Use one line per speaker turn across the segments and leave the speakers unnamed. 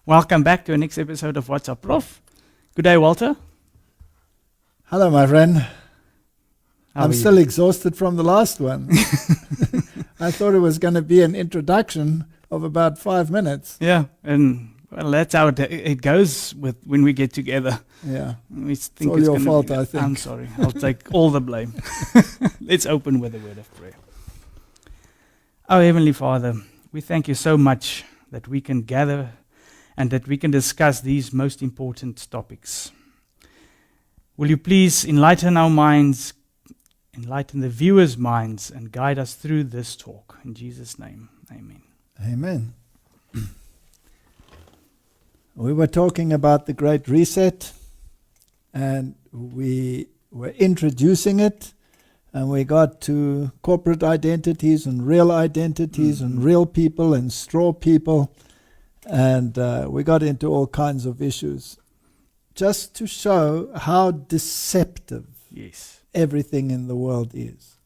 Welcome back to the next episode of What's Up, Prof. Good day, Walter.
Hello, my friend.
How
I'm
are you?
still exhausted from the last one. I thought it was going to be an introduction of about 5 minutes.
Yeah, and well, that's how it goes with when we get together.
Yeah.
We think
all your
gonna
fault,
be,
I think.
I'm sorry. I'll take all the blame. Let's open with a word of prayer. Our Heavenly Father, we thank you so much that we can gather and that we can discuss these most important topics. Will you please enlighten our minds, enlighten the viewers' minds, and guide us through this talk. In Jesus' name, amen.
Amen. We were talking about the Great Reset, and we were introducing it, and we got to corporate identities and real identities and real people and straw people, and we got into all kinds of issues, just to show how deceptive
Yes.
everything in the world is,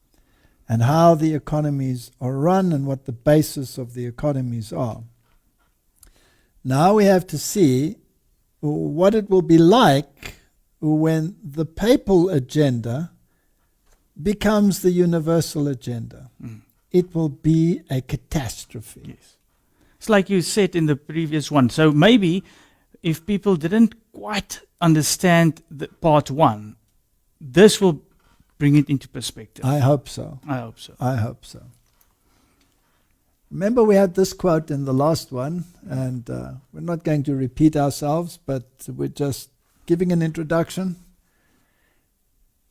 and how the economies are run and what the basis of the economies are. Now we have to see what it will be like when the papal agenda becomes the universal agenda. It will be a catastrophe.
Yes. It's like you said in the previous one. So maybe if people didn't quite understand the part one, this will bring it into perspective.
I hope so.
I hope so.
I hope so. Remember, we had this quote in the last one, and we're not going to repeat ourselves, but we're just giving an introduction.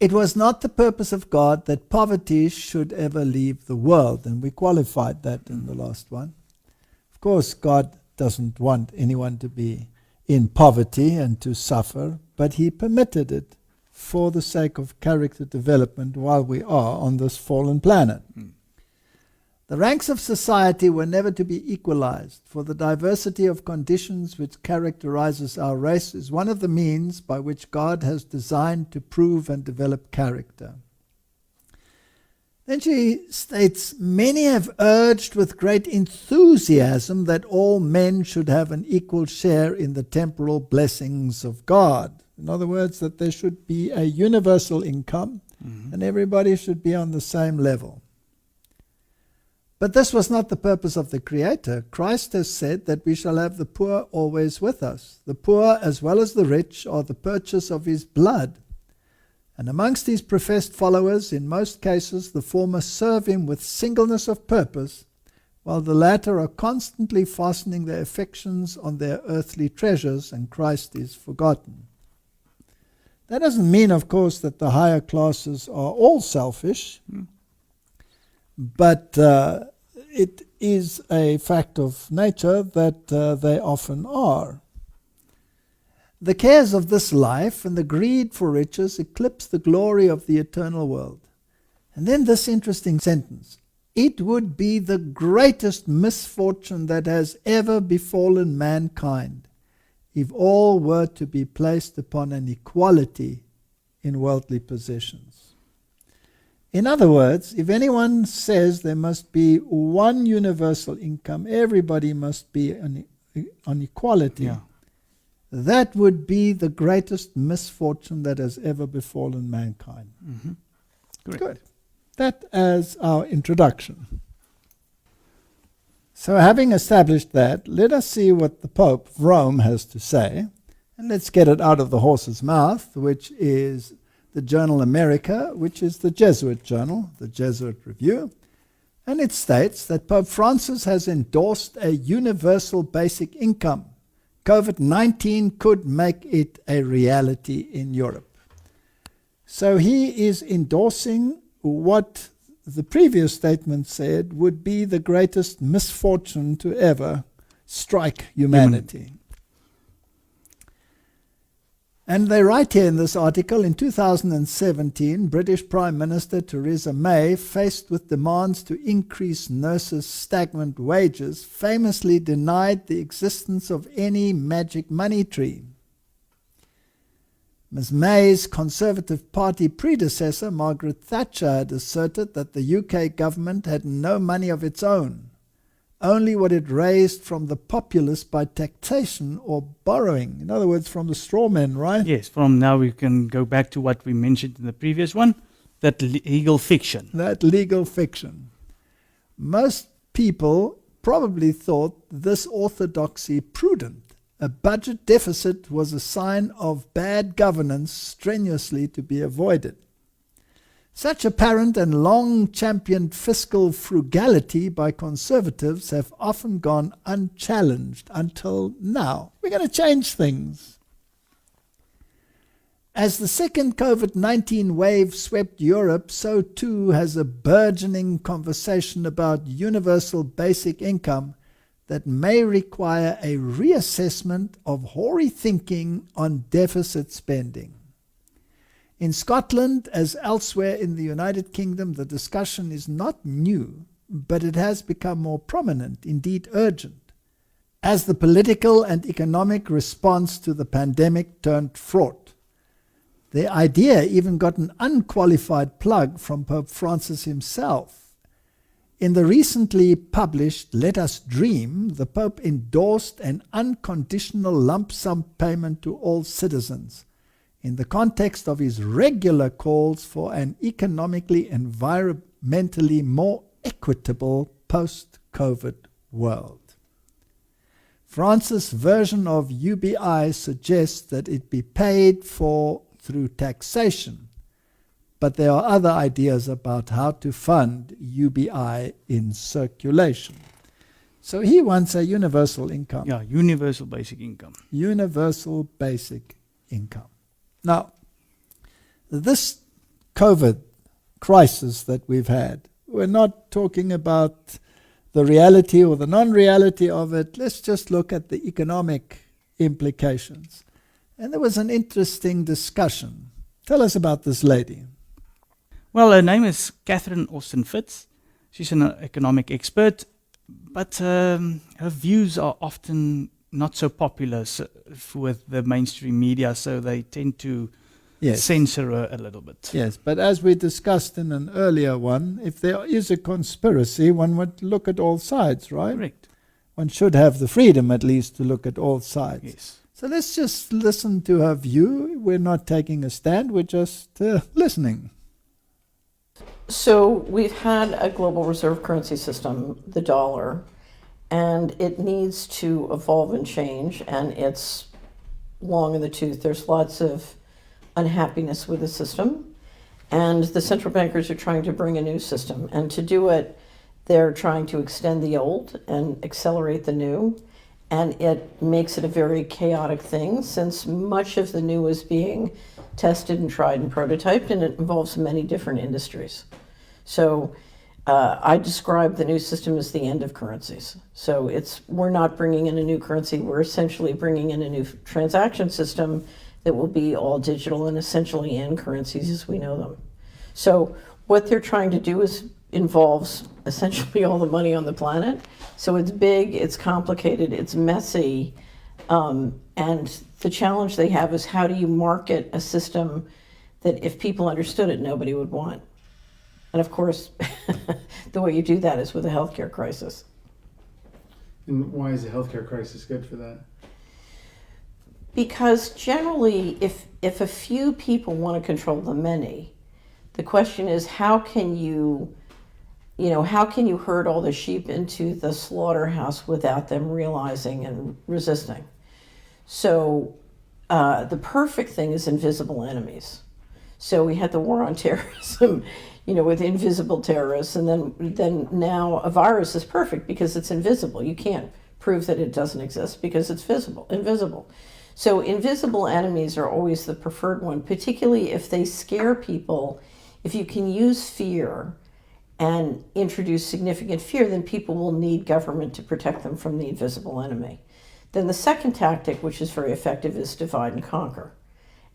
It was not the purpose of God that poverty should ever leave the world, and we qualified that in the last one. Of course, God doesn't want anyone to be in poverty and to suffer, but He permitted it for the sake of character development while we are on this fallen planet. The ranks of society were never to be equalized, for the diversity of conditions which characterizes our race is one of the means by which God has designed to prove and develop character. Then she states, many have urged with great enthusiasm that all men should have an equal share in the temporal blessings of God. In other words, that there should be a universal income and everybody should be on the same level. But this was not the purpose of the Creator. Christ has said that we shall have the poor always with us. The poor as well as the rich are the purchase of His blood. And amongst His professed followers, in most cases, the former serve Him with singleness of purpose, while the latter are constantly fastening their affections on their earthly treasures, and Christ is forgotten. That doesn't mean, of course, that the higher classes are all selfish, but it is a fact of nature that they often are. The cares of this life and the greed for riches eclipse the glory of the eternal world. And then this interesting sentence, it would be the greatest misfortune that has ever befallen mankind if all were to be placed upon an equality in worldly possessions. In other words, if anyone says there must be one universal income, everybody must be on equality, that would be the greatest misfortune that has ever befallen mankind. Good. That as our introduction. So having established that, let us see what the Pope of Rome has to say. And let's get it out of the horse's mouth, which is the journal America, which is the Jesuit journal, the Jesuit Review. And it states that Pope Francis has endorsed a universal basic income. COVID-19 could make it a reality in Europe. So he is endorsing what the previous statement said would be the greatest misfortune to ever strike humanity. And they write here in this article, in 2017, British Prime Minister Theresa May, faced with demands to increase nurses' stagnant wages, famously denied the existence of any magic money tree. Ms. May's Conservative Party predecessor, Margaret Thatcher, had asserted that the UK government had no money of its own. only what it raised from the populace by taxation or borrowing. In other words, from the straw men, right?
Yes, from now we can go back to what we mentioned in the previous one, that legal fiction.
That legal fiction. Most people probably thought this orthodoxy prudent. A budget deficit was a sign of bad governance strenuously to be avoided. Such apparent and long-championed fiscal frugality by conservatives have often gone unchallenged until now. We're going to change things. As the second COVID-19 wave swept Europe, so too has a burgeoning conversation about universal basic income that may require a reassessment of hoary thinking on deficit spending. In Scotland, as elsewhere in the United Kingdom, the discussion is not new, but it has become more prominent, indeed urgent, as the political and economic response to the pandemic turned fraught. The idea even got an unqualified plug from Pope Francis himself. In the recently published Let Us Dream, the Pope endorsed an unconditional lump sum payment to all citizens, in the context of his regular calls for an economically, environmentally more equitable post-COVID world. Francis' version of UBI suggests that it be paid for through taxation, but there are other ideas about how to fund UBI in circulation. So he wants a universal income.
Yeah, universal basic income.
Universal basic income. Now, this COVID crisis that we've had, we're not talking about the reality or the non-reality of it. Let's just look at the economic implications. And there was an interesting discussion. Tell us about this lady.
Well, her name is Catherine Austin-Fitz. She's an economic expert, but her views are often not so popular with the mainstream media, so they tend to censor her a little bit.
Yes, but as we discussed in an earlier one, if there is a conspiracy, one would look at all sides, right?
Correct.
One should have the freedom, at least, to look at all sides.
Yes.
So let's just listen to her view. We're not taking a stand, we're just listening.
So we've had a global reserve currency system, the dollar, and it needs to evolve and change, and it's long in the tooth. There's lots of unhappiness with the system, and the central bankers are trying to bring a new system, and to do it, they're trying to extend the old and accelerate the new, and it makes it a very chaotic thing since much of the new is being tested and tried and prototyped, and it involves many different industries. So I describe the new system as the end of currencies. So we're not bringing in a new currency, we're essentially bringing in a new transaction system that will be all digital and essentially end currencies as we know them. So what they're trying to do involves essentially all the money on the planet. So it's big, it's complicated, it's messy, and the challenge they have is how do you market a system that if people understood it, nobody would want. And of course, the way you do that is with a healthcare crisis.
And why is a healthcare crisis good for that?
Because generally, if a few people want to control the many, the question is how can you herd all the sheep into the slaughterhouse without them realizing and resisting? So the perfect thing is invisible enemies. So we had the war on terrorism, with invisible terrorists, and then now a virus is perfect because it's invisible. You can't prove that it doesn't exist because it's invisible. So invisible enemies are always the preferred one, particularly if they scare people. If you can use fear and introduce significant fear, then people will need government to protect them from the invisible enemy. Then the second tactic, which is very effective, is divide and conquer.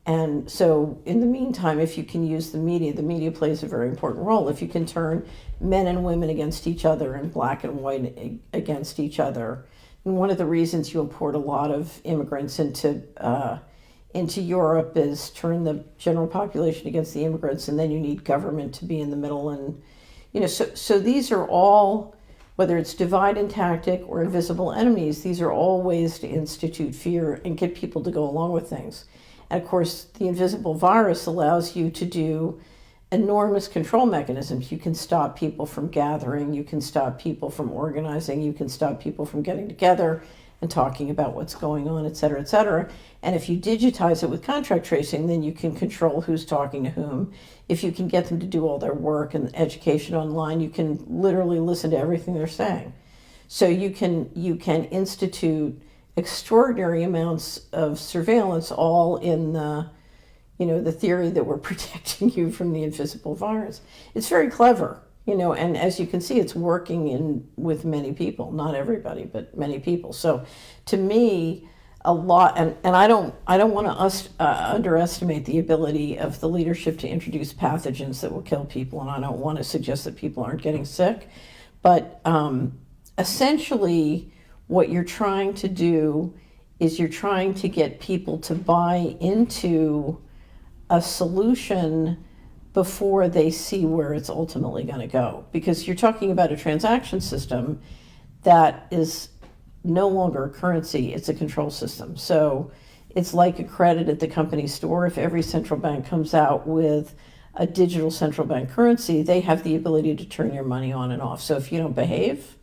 And so in the meantime, if you can use the media plays a very important role. If you can turn men and women against each other and black and white against each other. And one of the reasons you import a lot of immigrants into Europe is turn the general population against the immigrants, and then you need government to be in the middle. And so these are all Whether it's divide and tactic or invisible enemies, these are all ways to institute fear and get people to go along with things. And of course, the invisible virus allows you to do enormous control mechanisms. You can stop people from gathering, you can stop people from organizing, you can stop people from getting together and talking about what's going on, et cetera, et cetera. And if you digitize it with contract tracing, then you can control who's talking to whom. If you can get them to do all their work and education online, you can literally listen to everything they're saying. So you can institute extraordinary amounts of surveillance, all in the theory that we're protecting you from the invisible virus. It's very clever, and as you can see, it's working with many people, not everybody, but many people. So to me, a lot, and I don't want to underestimate the ability of the leadership to introduce pathogens that will kill people, and I don't want to suggest that people aren't getting sick, but essentially what you're trying to do is you're trying to get people to buy into a solution before they see where it's ultimately going to go. Because you're talking about a transaction system that is no longer a currency, it's a control system. So it's like a credit at the company store. If every central bank comes out with a digital central bank currency, they have the ability to turn your money on and off. So if you don't behave,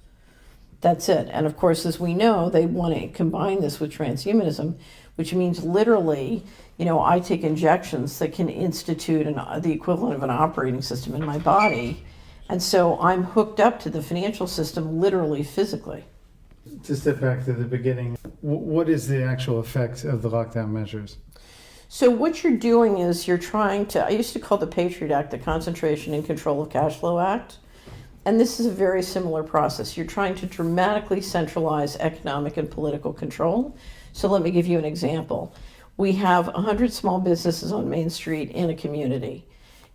that's it. And of course, as we know, they want to combine this with transhumanism, which means literally, I take injections that can institute the equivalent of an operating system in my body. And so I'm hooked up to the financial system, literally, physically.
To step back to the beginning, what is the actual effect of the lockdown measures?
So what you're doing is you're trying to, I used to call the Patriot Act the Concentration and Control of Cash Flow Act. And this is a very similar process. You're trying to dramatically centralize economic and political control. So let me give you an example. We have 100 small businesses on Main Street in a community.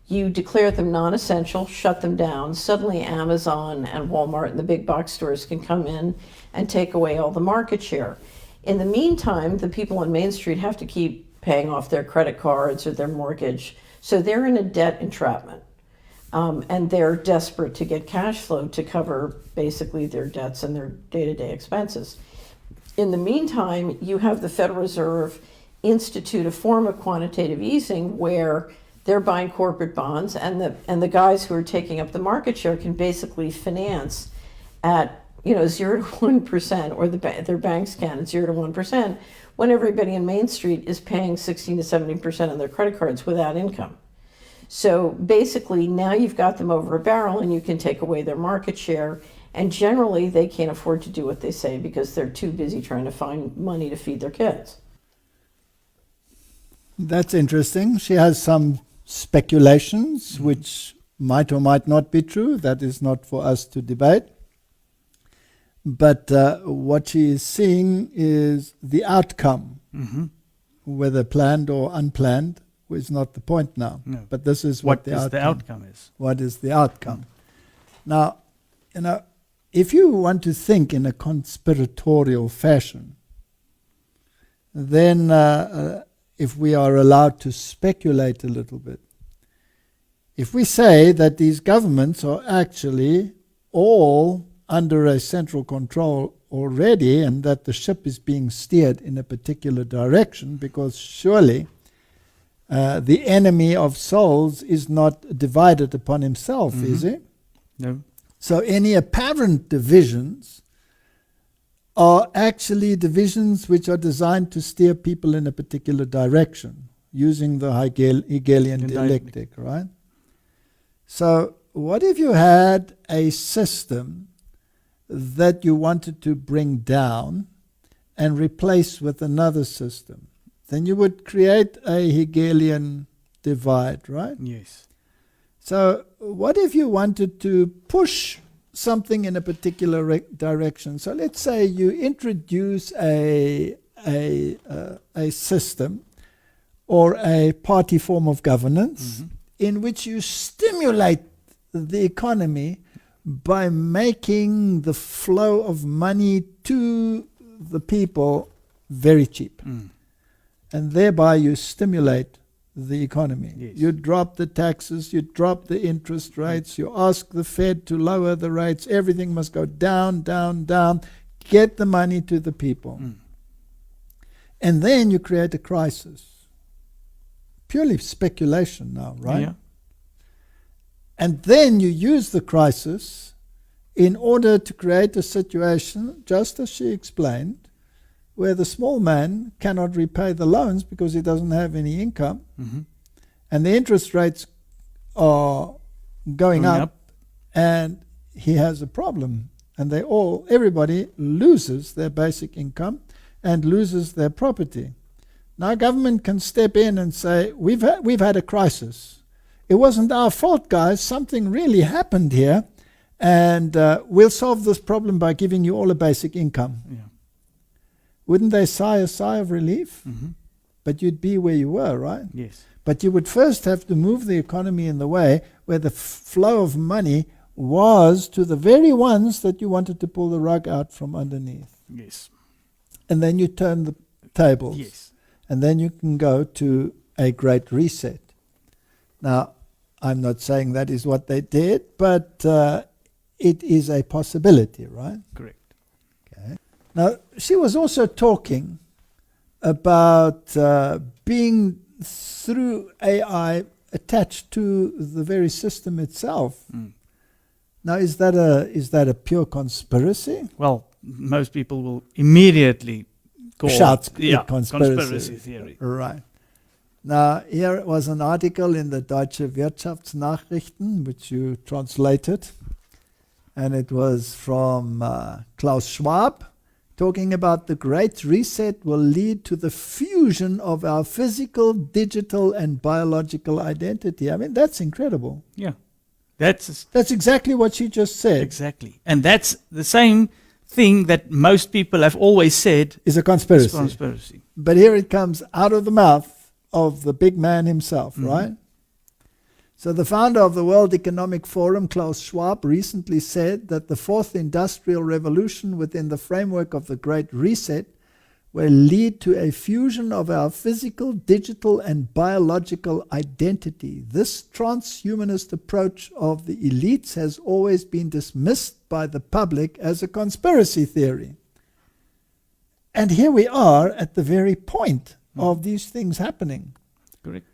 You declare them non-essential, shut them down. Suddenly Amazon and Walmart and the big box stores can come in and take away all the market share. In the meantime, the people on Main Street have to keep paying off their credit cards or their mortgage. So they're in a debt entrapment. And they're desperate to get cash flow to cover basically their debts and their day-to-day expenses. In the meantime, you have the Federal Reserve institute a form of quantitative easing where they're buying corporate bonds, and the guys who are taking up the market share can basically finance at 0 to 1%, or their banks can at 0 to 1%, when everybody in Main Street is paying 16 to 17% on their credit cards without income. So basically, now you've got them over a barrel, and you can take away their market share. And generally, they can't afford to do what they say because they're too busy trying to find money to feed their kids.
That's interesting. She has some speculations which might or might not be true. That is not for us to debate. But what she is seeing is the outcome, whether planned or unplanned, is not the point now.
No.
But this is what the outcome
is.
What is the outcome? Now, if you want to think in a conspiratorial fashion, then if we are allowed to speculate a little bit, if we say that these governments are actually all under a central control already, and that the ship is being steered in a particular direction, because surely the enemy of souls is not divided upon himself, is he?
No.
So any apparent divisions are actually divisions which are designed to steer people in a particular direction, using the Hegelian dialectic, right? So what if you had a system that you wanted to bring down and replace with another system? Then you would create a Hegelian divide, right?
Yes.
So what if you wanted to push something in a particular direction? So let's say you introduce a system or a party form of governance in which you stimulate the economy by making the flow of money to the people very cheap. And thereby you stimulate the economy.
Yes.
You drop the taxes, you drop the interest rates, you ask the Fed to lower the rates, everything must go down, down, down, get the money to the people. And then you create a crisis. Purely speculation now, right?
Yeah.
And then you use the crisis in order to create a situation, just as she explained, where the small man cannot repay the loans because he doesn't have any income, and the interest rates are going up, and he has a problem. And everybody loses their basic income and loses their property. Now government can step in and say, we've had a crisis. It wasn't our fault, guys. Something really happened here, and we'll solve this problem by giving you all a basic income.
Yeah.
Wouldn't they sigh a sigh of relief? But you'd be where you were, right?
Yes.
But you would first have to move the economy in the way where the flow of money was to the very ones that you wanted to pull the rug out from underneath.
Yes.
And then you turn the tables.
Yes.
And then you can go to a great reset. Now, I'm not saying that is what they did, but it is a possibility, right?
Correct.
Okay. Now, she was also talking about being, through AI, attached to the very system itself. Now, is that a pure conspiracy?
Well, most people will immediately
Shout
conspiracy theory.
Right. Now, here was an article in the Deutsche Wirtschaftsnachrichten, which you translated, and it was from Klaus Schwab, talking about the Great Reset will lead to the fusion of our physical, digital, and biological identity. I mean, that's incredible.
Yeah. That's
exactly what she just said.
exactly. And that's the same thing that most people have always said
Is a
is
conspiracy.
conspiracy.
But here it comes out of the mouth of the big man himself, right? So the founder of the World Economic Forum, Klaus Schwab, recently said that the fourth industrial revolution within the framework of the Great Reset will lead to a fusion of our physical, digital, and biological identity. This transhumanist approach of the elites has always been dismissed by the public as a conspiracy theory. And here we are at the very point of these things happening.
Correct.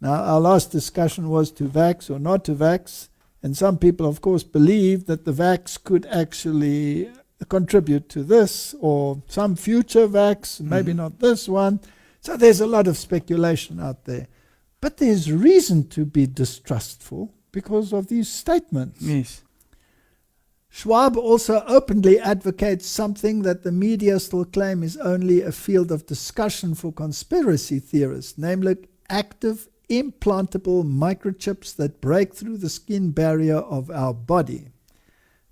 Now, our last discussion was to vax or not to vax, and some people, of course, believe that the vax could actually contribute to this, or some future vax, maybe not this one. So there's a lot of speculation out there. But there's reason to be distrustful because of these statements.
Yes.
Schwab also openly advocates something that the media still claim is only a field of discussion for conspiracy theorists, namely active implantable microchips that break through the skin barrier of our body.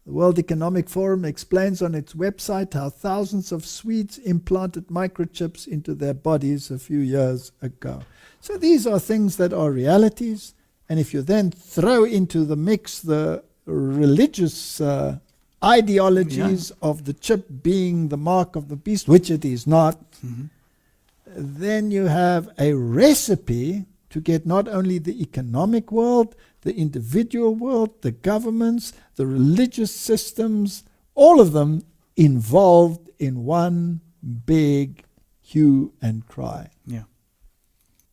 The World Economic Forum explains on its website how thousands of Swedes implanted microchips into their bodies a few years ago. So these are things that are realities, and if you then throw into the mix the religious ideologies of the chip being the mark of the beast, which it is not, then you have a recipe to get not only the economic world, the individual world, the governments, the religious systems, all of them involved in one big hue and cry.
Yeah.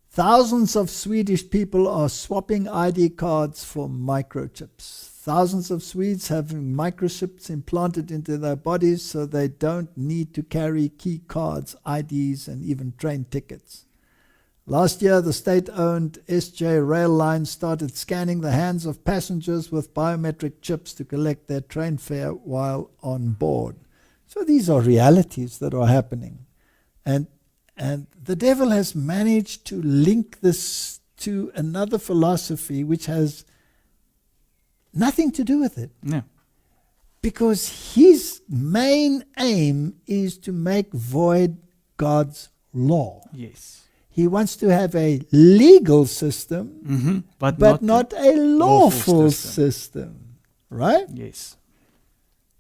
Thousands of Swedish people are swapping ID cards for microchips. Thousands of Swedes having microchips implanted into their bodies so they don't need to carry key cards, IDs, and even train tickets. Last year, the state-owned SJ Rail Line started scanning the hands of passengers with biometric chips to collect their train fare while on board. So these are realities that are happening. And the devil has managed to link this to another philosophy which has nothing to do with it.
No.
Because his main aim is to make void God's law.
Yes.
He wants to have a legal system, but not a lawful system. Right?
Yes.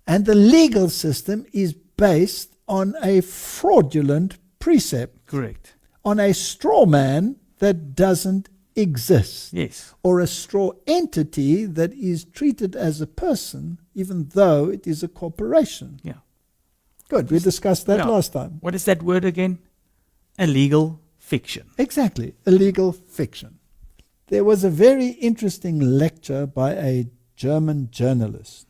And the legal system is based on a fraudulent precept,
Correct.
on a straw man that doesn't exist,
Yes.
or a straw entity that is treated as a person even though it is a corporation.
Yeah.
Good, we discussed that
Yeah.
last time.
What is that word again? A legal fiction.
Exactly, a legal fiction. There was a very interesting lecture by a German journalist.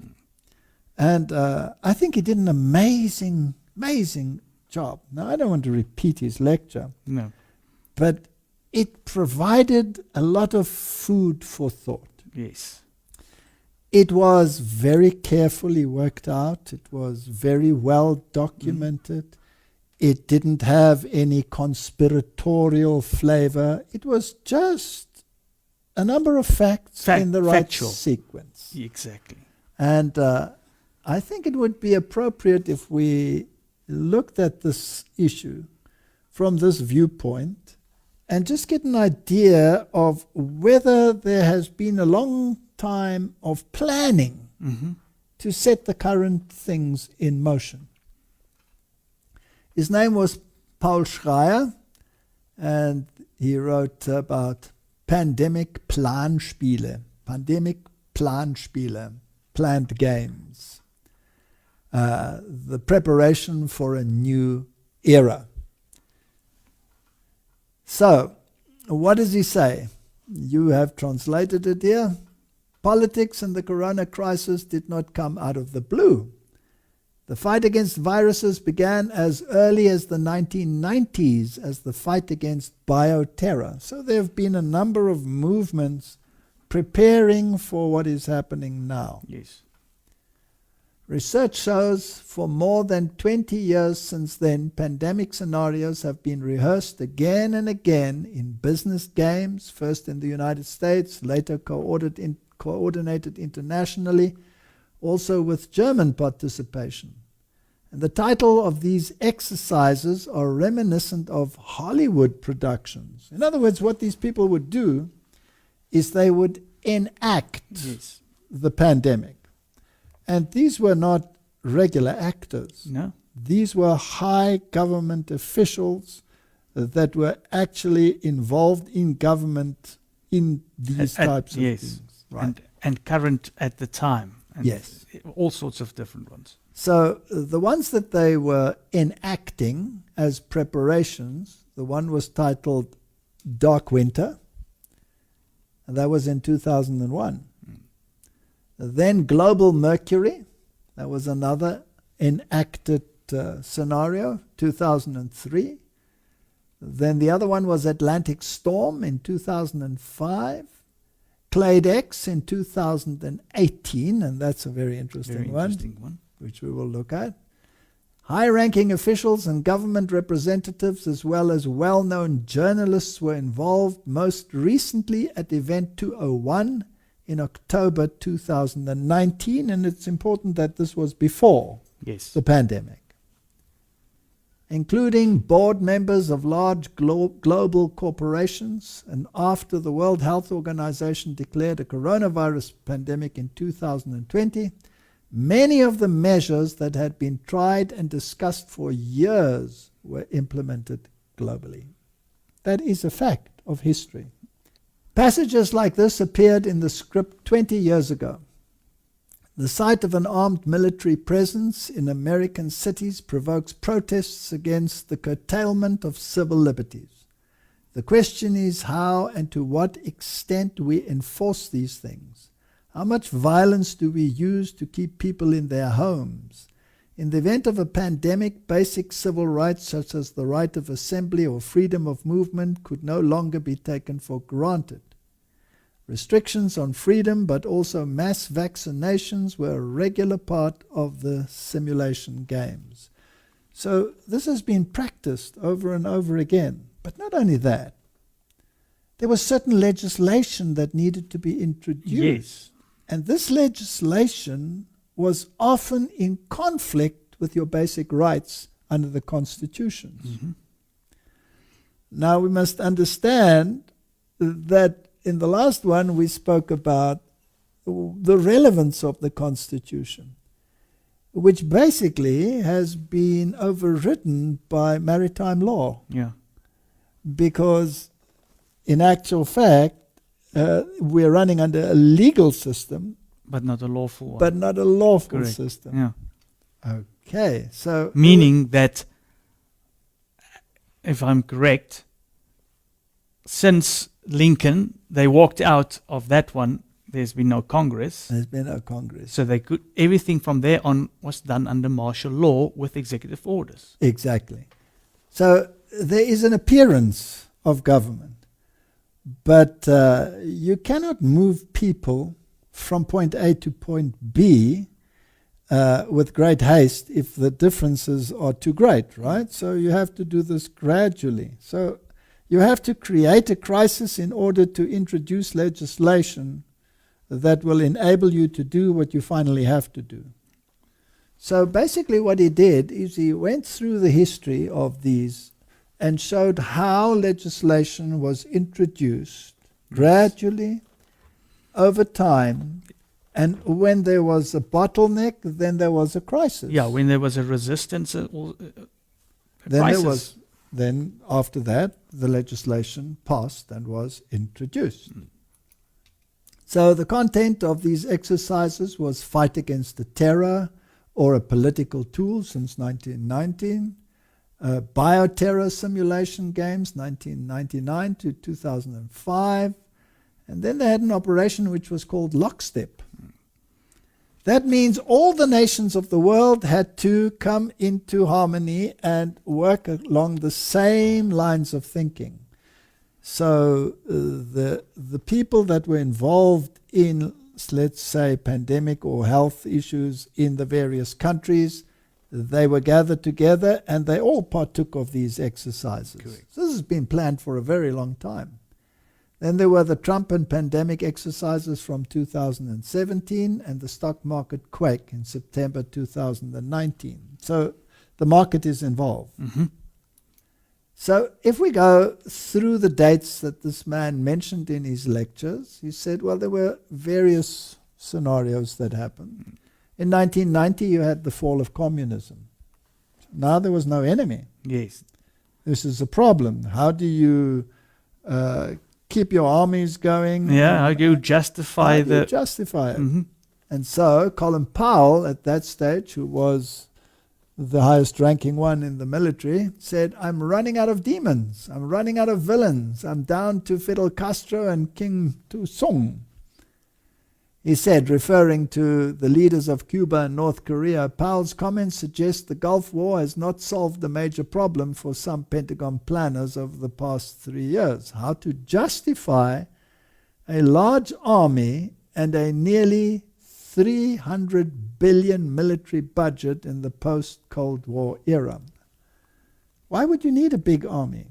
And I think he did an amazing job. Now, I don't want to repeat his lecture,
No.
but it provided a lot of food for thought.
Yes.
It was very carefully worked out. It was very well documented. It didn't have any conspiratorial flavor. It was just a number of facts in the right
Factual.
sequence.
Exactly.
And I think it would be appropriate if we looked at this issue from this viewpoint and just get an idea of whether there has been a long time of planning to set the current things in motion. His name was Paul Schreier, and he wrote about pandemic Planspiele, planned games, the preparation for a new era. So, what does he say? You have translated it here. Politics and the corona crisis did not come out of the blue. The fight against viruses began as early as the 1990s as the fight against bioterror. So there have been a number of movements preparing for what is happening now.
Yes.
Research shows for more than 20 years since then, pandemic scenarios have been rehearsed again and again in business games, first in the United States, later coordinated internationally, also with German participation. And the title of these exercises are reminiscent of Hollywood productions. In other words, what these people would do is they would enact
Yes.
the pandemic. And these were not regular actors.
No.
These were high government officials that were actually involved in government in these types of
yes.
things. Right.
And current at the time. And
Yes.
All sorts of different ones.
So the ones that they were enacting as preparations, the one was titled Dark Winter, and that was in 2001. Then Global Mercury, that was another enacted scenario, 2003. Then the other one was Atlantic Storm in 2005. Clade X in 2018, and that's a very interesting one, which we will look at. High-ranking officials and government representatives, as well as well-known journalists, were involved, most recently at Event 201 in October 2019, and it's important that this was before
Yes.
the pandemic. Including board members of large global corporations, and after the World Health Organization declared a coronavirus pandemic in 2020, many of the measures that had been tried and discussed for years were implemented globally. That is a fact of history. Passages like this appeared in the script 20 years ago. The sight of an armed military presence in American cities provokes protests against the curtailment of civil liberties. The question is how and to what extent we enforce these things. How much violence do we use to keep people in their homes? In the event of a pandemic, basic civil rights such as the right of assembly or freedom of movement could no longer be taken for granted. Restrictions on freedom, but also mass vaccinations, were a regular part of the simulation games. So this has been practiced over and over again. But not only that, there was certain legislation that needed to be introduced.
Yes.
And this legislation was often in conflict with your basic rights under the constitutions.
Mm-hmm.
Now we must understand that in the last one, we spoke about the relevance of the Constitution, which basically has been overridden by maritime law.
Yeah.
Because in actual fact, we're running under a legal system,
But not a lawful one.
but not a lawful
Correct.
system.
Yeah.
Okay, so
Meaning that, if I'm correct, since Lincoln, they walked out of that one. There's been no Congress,
there's been no Congress.
so they could. Everything from there on was done under martial law with executive orders.
Exactly. So there is an appearance of government, but you cannot move people from point A to point B with great haste if the differences are too great, right? So you have to do this gradually. So you have to create a crisis in order to introduce legislation that will enable you to do what you finally have to do. So basically what he did is he went through the history of these and showed how legislation was introduced gradually over time, and when there was a bottleneck, then there was a crisis.
Yeah, when there was a resistance, a
Then
crisis.
there was. Then after that, the legislation passed and was introduced. So the content of these exercises was fight against the terror or a political tool since 1919, bioterror simulation games 1999 to 2005, and then they had an operation which was called Lockstep. That means all the nations of the world had to come into harmony and work along the same lines of thinking. So the people that were involved in, let's say, pandemic or health issues in the various countries, they were gathered together and they all partook of these exercises.
Correct.
So this has been planned for a very long time. Then there were the Trump and pandemic exercises from 2017 and the stock market quake in September 2019. So the market is involved.
Mhm.
So if we go through the dates that this man mentioned in his lectures, he said, well, there were various scenarios that happened. In 1990, you had the fall of communism. Now there was no enemy.
Yes.
This is a problem. How do you keep your armies going?
Yeah, how do you justify
How do you
the...
justify it?
Mhm.
And so Colin Powell, at that stage, who was the highest ranking one in the military, said, I'm running out of demons. I'm running out of villains. I'm down to Fidel Castro and Kim Il-sung. He said, referring to the leaders of Cuba and North Korea, Powell's comments suggest the Gulf War has not solved the major problem for some Pentagon planners over the past 3 years. How to justify a large army and a nearly 300 billion military budget in the post-Cold War era. Why would you need a big army?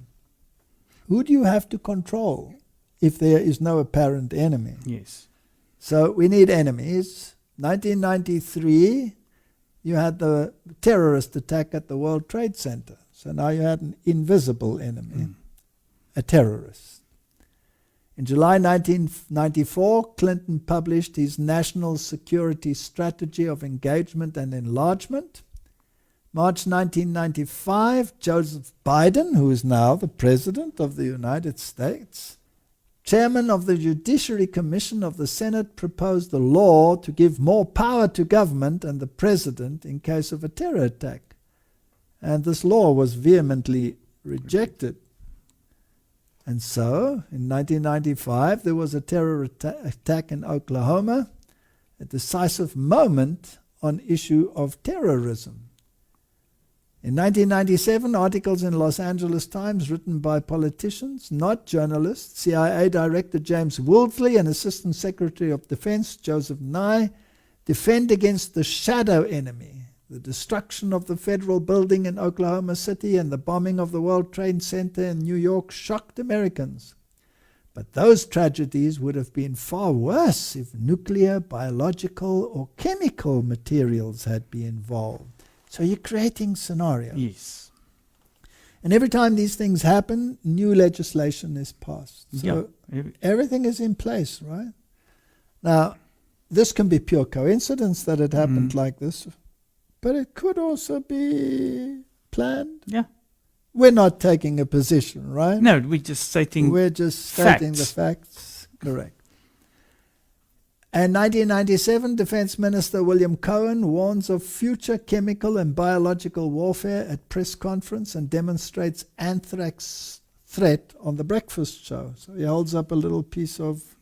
Who do you have to control if there is no apparent enemy?
Yes.
So we need enemies. 1993, you had the terrorist attack at the World Trade Center. So now you had an invisible enemy, a terrorist. In July 1994, Clinton published his National Security Strategy of Engagement and Enlargement. March 1995, Joseph Biden, who is now the President of the United States, Chairman of the Judiciary Commission of the Senate, proposed a law to give more power to government and the President in case of a terror attack. And this law was vehemently rejected. And so, in 1995, there was a terror attack in Oklahoma, a decisive moment on issue of terrorism. In 1997, articles in Los Angeles Times written by politicians, not journalists, CIA Director James Woolsey and Assistant Secretary of Defense Joseph Nye, defend against the shadow enemy, the destruction of the federal building in Oklahoma City and the bombing of the World Trade Center in New York shocked Americans. But those tragedies would have been far worse if nuclear, biological, or chemical materials had been involved. So you're creating scenarios.
Yes.
And every time these things happen, new legislation is passed. So everything is in place, right? Now, this can be pure coincidence that it happened like this, but it could also be planned.
Yeah.
We're not taking a position, right?
No, we're just stating
We're just stating the
facts.
facts. Correct. In 1997, Defense Minister William Cohen warns of future chemical and biological warfare at press conference and demonstrates anthrax threat on the breakfast show. So he holds up a little piece of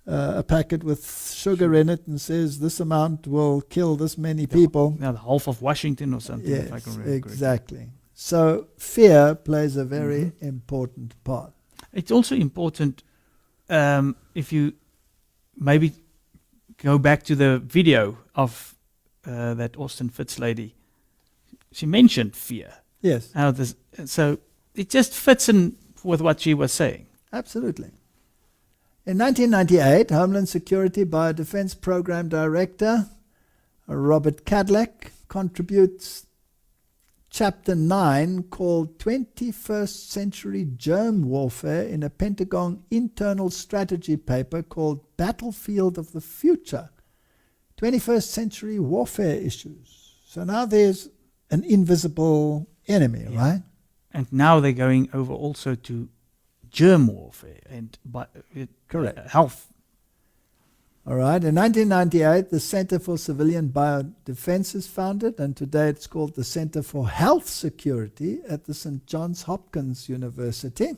a packet with sugar in it and says this amount will kill this many people.
the half of Washington or something, if I
Yes,
can remember correctly.
exactly. So fear plays a very important part.
It's also important if you maybe go back to the video of that Austin Fitz lady. She mentioned fear.
Yes,
So it just fits in with what she was saying.
absolutely. In 1998, Homeland Security Biodefense Program Director Robert Cadleck contributes Chapter 9 called 21st Century Germ Warfare in a Pentagon internal strategy paper called Battlefield of the Future, 21st Century Warfare Issues. So now there's an invisible enemy, right?
And now they're going over also to germ warfare and
Correct.
health.
All right. In 1998, the Center for Civilian Biodefense is founded, and today it's called the Center for Health Security at the St. Johns Hopkins University,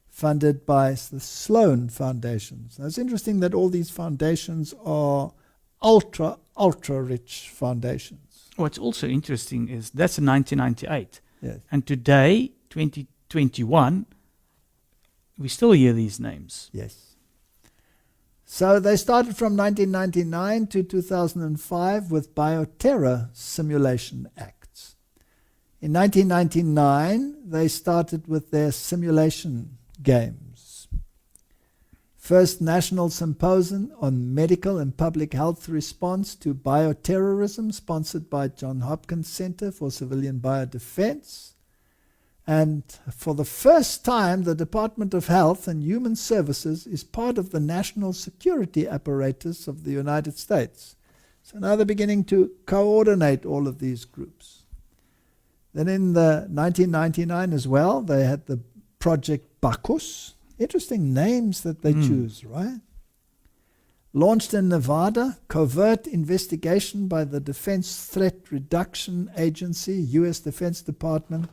funded by the Sloan Foundation. Now, it's interesting that all these foundations are ultra rich foundations.
What's also interesting is that's in 1998.
Yes.
And today, 2021, we still hear these names.
Yes. So they started from 1999 to 2005 with bioterror simulation acts. In 1999, they started with their simulation games. First National Symposium on Medical and Public Health Response to Bioterrorism, sponsored by Johns Hopkins Center for Civilian Biodefense. And for the first time, the Department of Health and Human Services is part of the national security apparatus of the United States. So now they're beginning to coordinate all of these groups. Then in the 1999 as well, they had the Project Bacchus. Interesting names that they choose, right? Launched in Nevada, covert investigation by the Defense Threat Reduction Agency, U.S. Defense Department,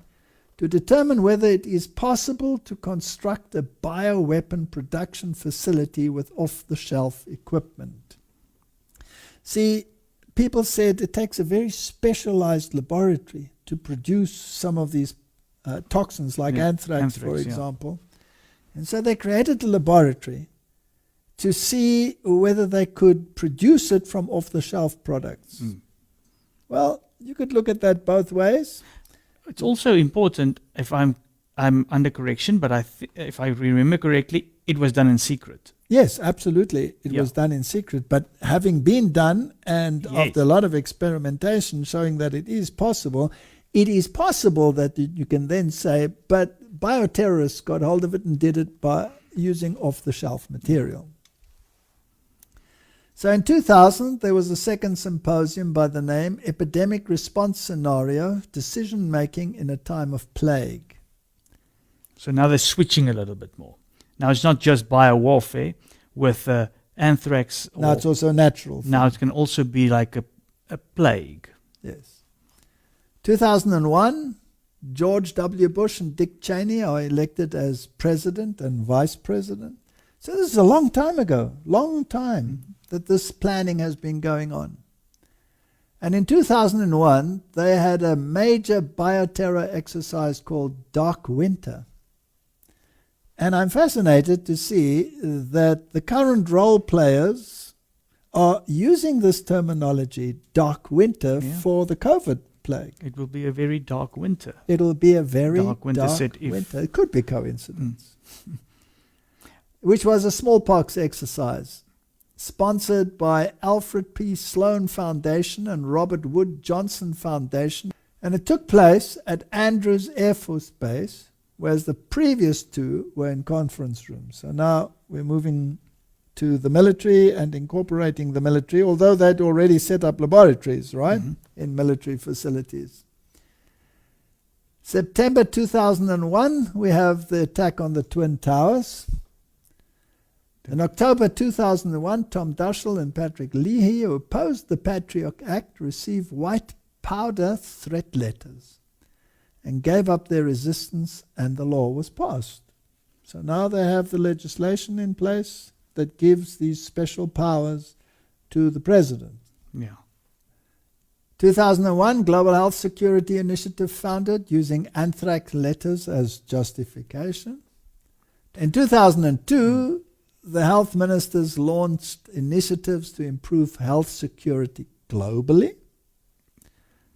to determine whether it is possible to construct a bioweapon production facility with off-the-shelf equipment. See, people said it takes a very specialized laboratory to produce some of these toxins like anthrax, for example. And so they created a laboratory to see whether they could produce it from off-the-shelf products. Well, you could look at that both ways.
It's also important, if I'm under correction, but if I remember correctly, it was done in secret.
Yes, absolutely. It was done in secret. But having been done, and after a lot of experimentation showing that it is possible that you can then say, but bioterrorists got hold of it and did it by using off-the-shelf material. So in 2000, there was a second symposium by the name Epidemic Response Scenario, Decision-Making in a Time of Plague.
So now they're switching a little bit more. Now it's not just biowarfare with anthrax.
Now it's also natural.
Now it can also be like a plague.
Yes. 2001, George W. Bush and Dick Cheney are elected as president and vice president. So this is a long time ago, that this planning has been going on. And in 2001, they had a major bioterror exercise called Dark Winter. And I'm fascinated to see that the current role players are using this terminology, Dark Winter, for the COVID plague.
It will be a very dark winter.
It'll be a very dark winter. It could be coincidence. Which was a smallpox exercise sponsored by Alfred P. Sloan Foundation and Robert Wood Johnson Foundation. And it took place at Andrews Air Force Base, whereas the previous two were in conference rooms. So now we're moving to the military and incorporating the military, although they'd already set up laboratories, right, in military facilities. September 2001, we have the attack on the Twin Towers. In October 2001, Tom Daschle and Patrick Leahy, who opposed the Patriot Act, received white powder threat letters and gave up their resistance, and the law was passed. So now they have the legislation in place that gives these special powers to the president.
Yeah.
2001, Global Health Security Initiative founded using anthrax letters as justification. In 2002, the health ministers launched initiatives to improve health security globally.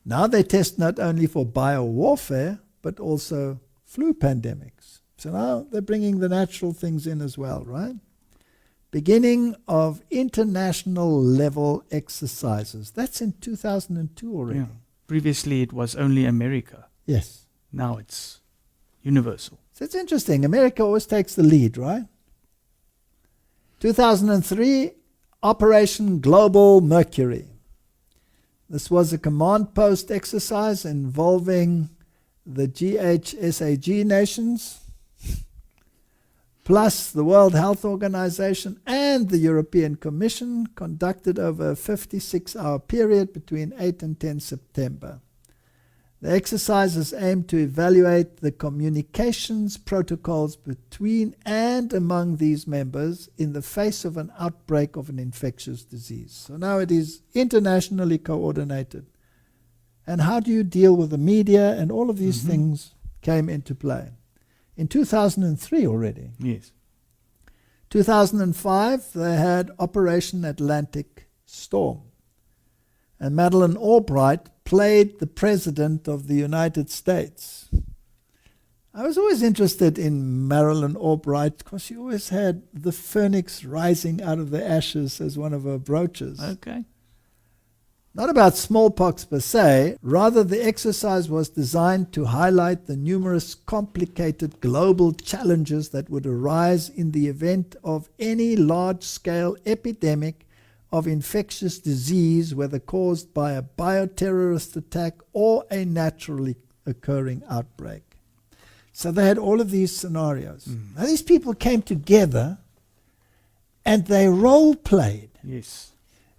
Now they test not only for biowarfare, but also flu pandemics. So now they're bringing the natural things in as well, right? Beginning of international level exercises. That's in 2002 already.
Yeah. Previously, it was only America.
Yes.
Now it's universal.
So it's interesting. America always takes the lead, right? 2003, Operation Global Mercury. This was a command post exercise involving the GHSAG nations, plus the World Health Organization and the European Commission, conducted over a 56-hour period between 8 and 10 September. The exercises aimed to evaluate the communications protocols between and among these members in the face of an outbreak of an infectious disease. So now it is internationally coordinated. And how do you deal with the media? And all of these things came into play. In 2003 already.
Yes.
2005, they had Operation Atlantic Storm. And Madeleine Albright played the President of the United States. I was always interested in Madeleine Albright because she always had the phoenix rising out of the ashes as one of her brooches.
Okay.
Not about smallpox per se, rather the exercise was designed to highlight the numerous complicated global challenges that would arise in the event of any large-scale epidemic of infectious disease, whether caused by a bioterrorist attack or a naturally occurring outbreak. So they had all of these scenarios. Now these people came together and they role-played.
Yes.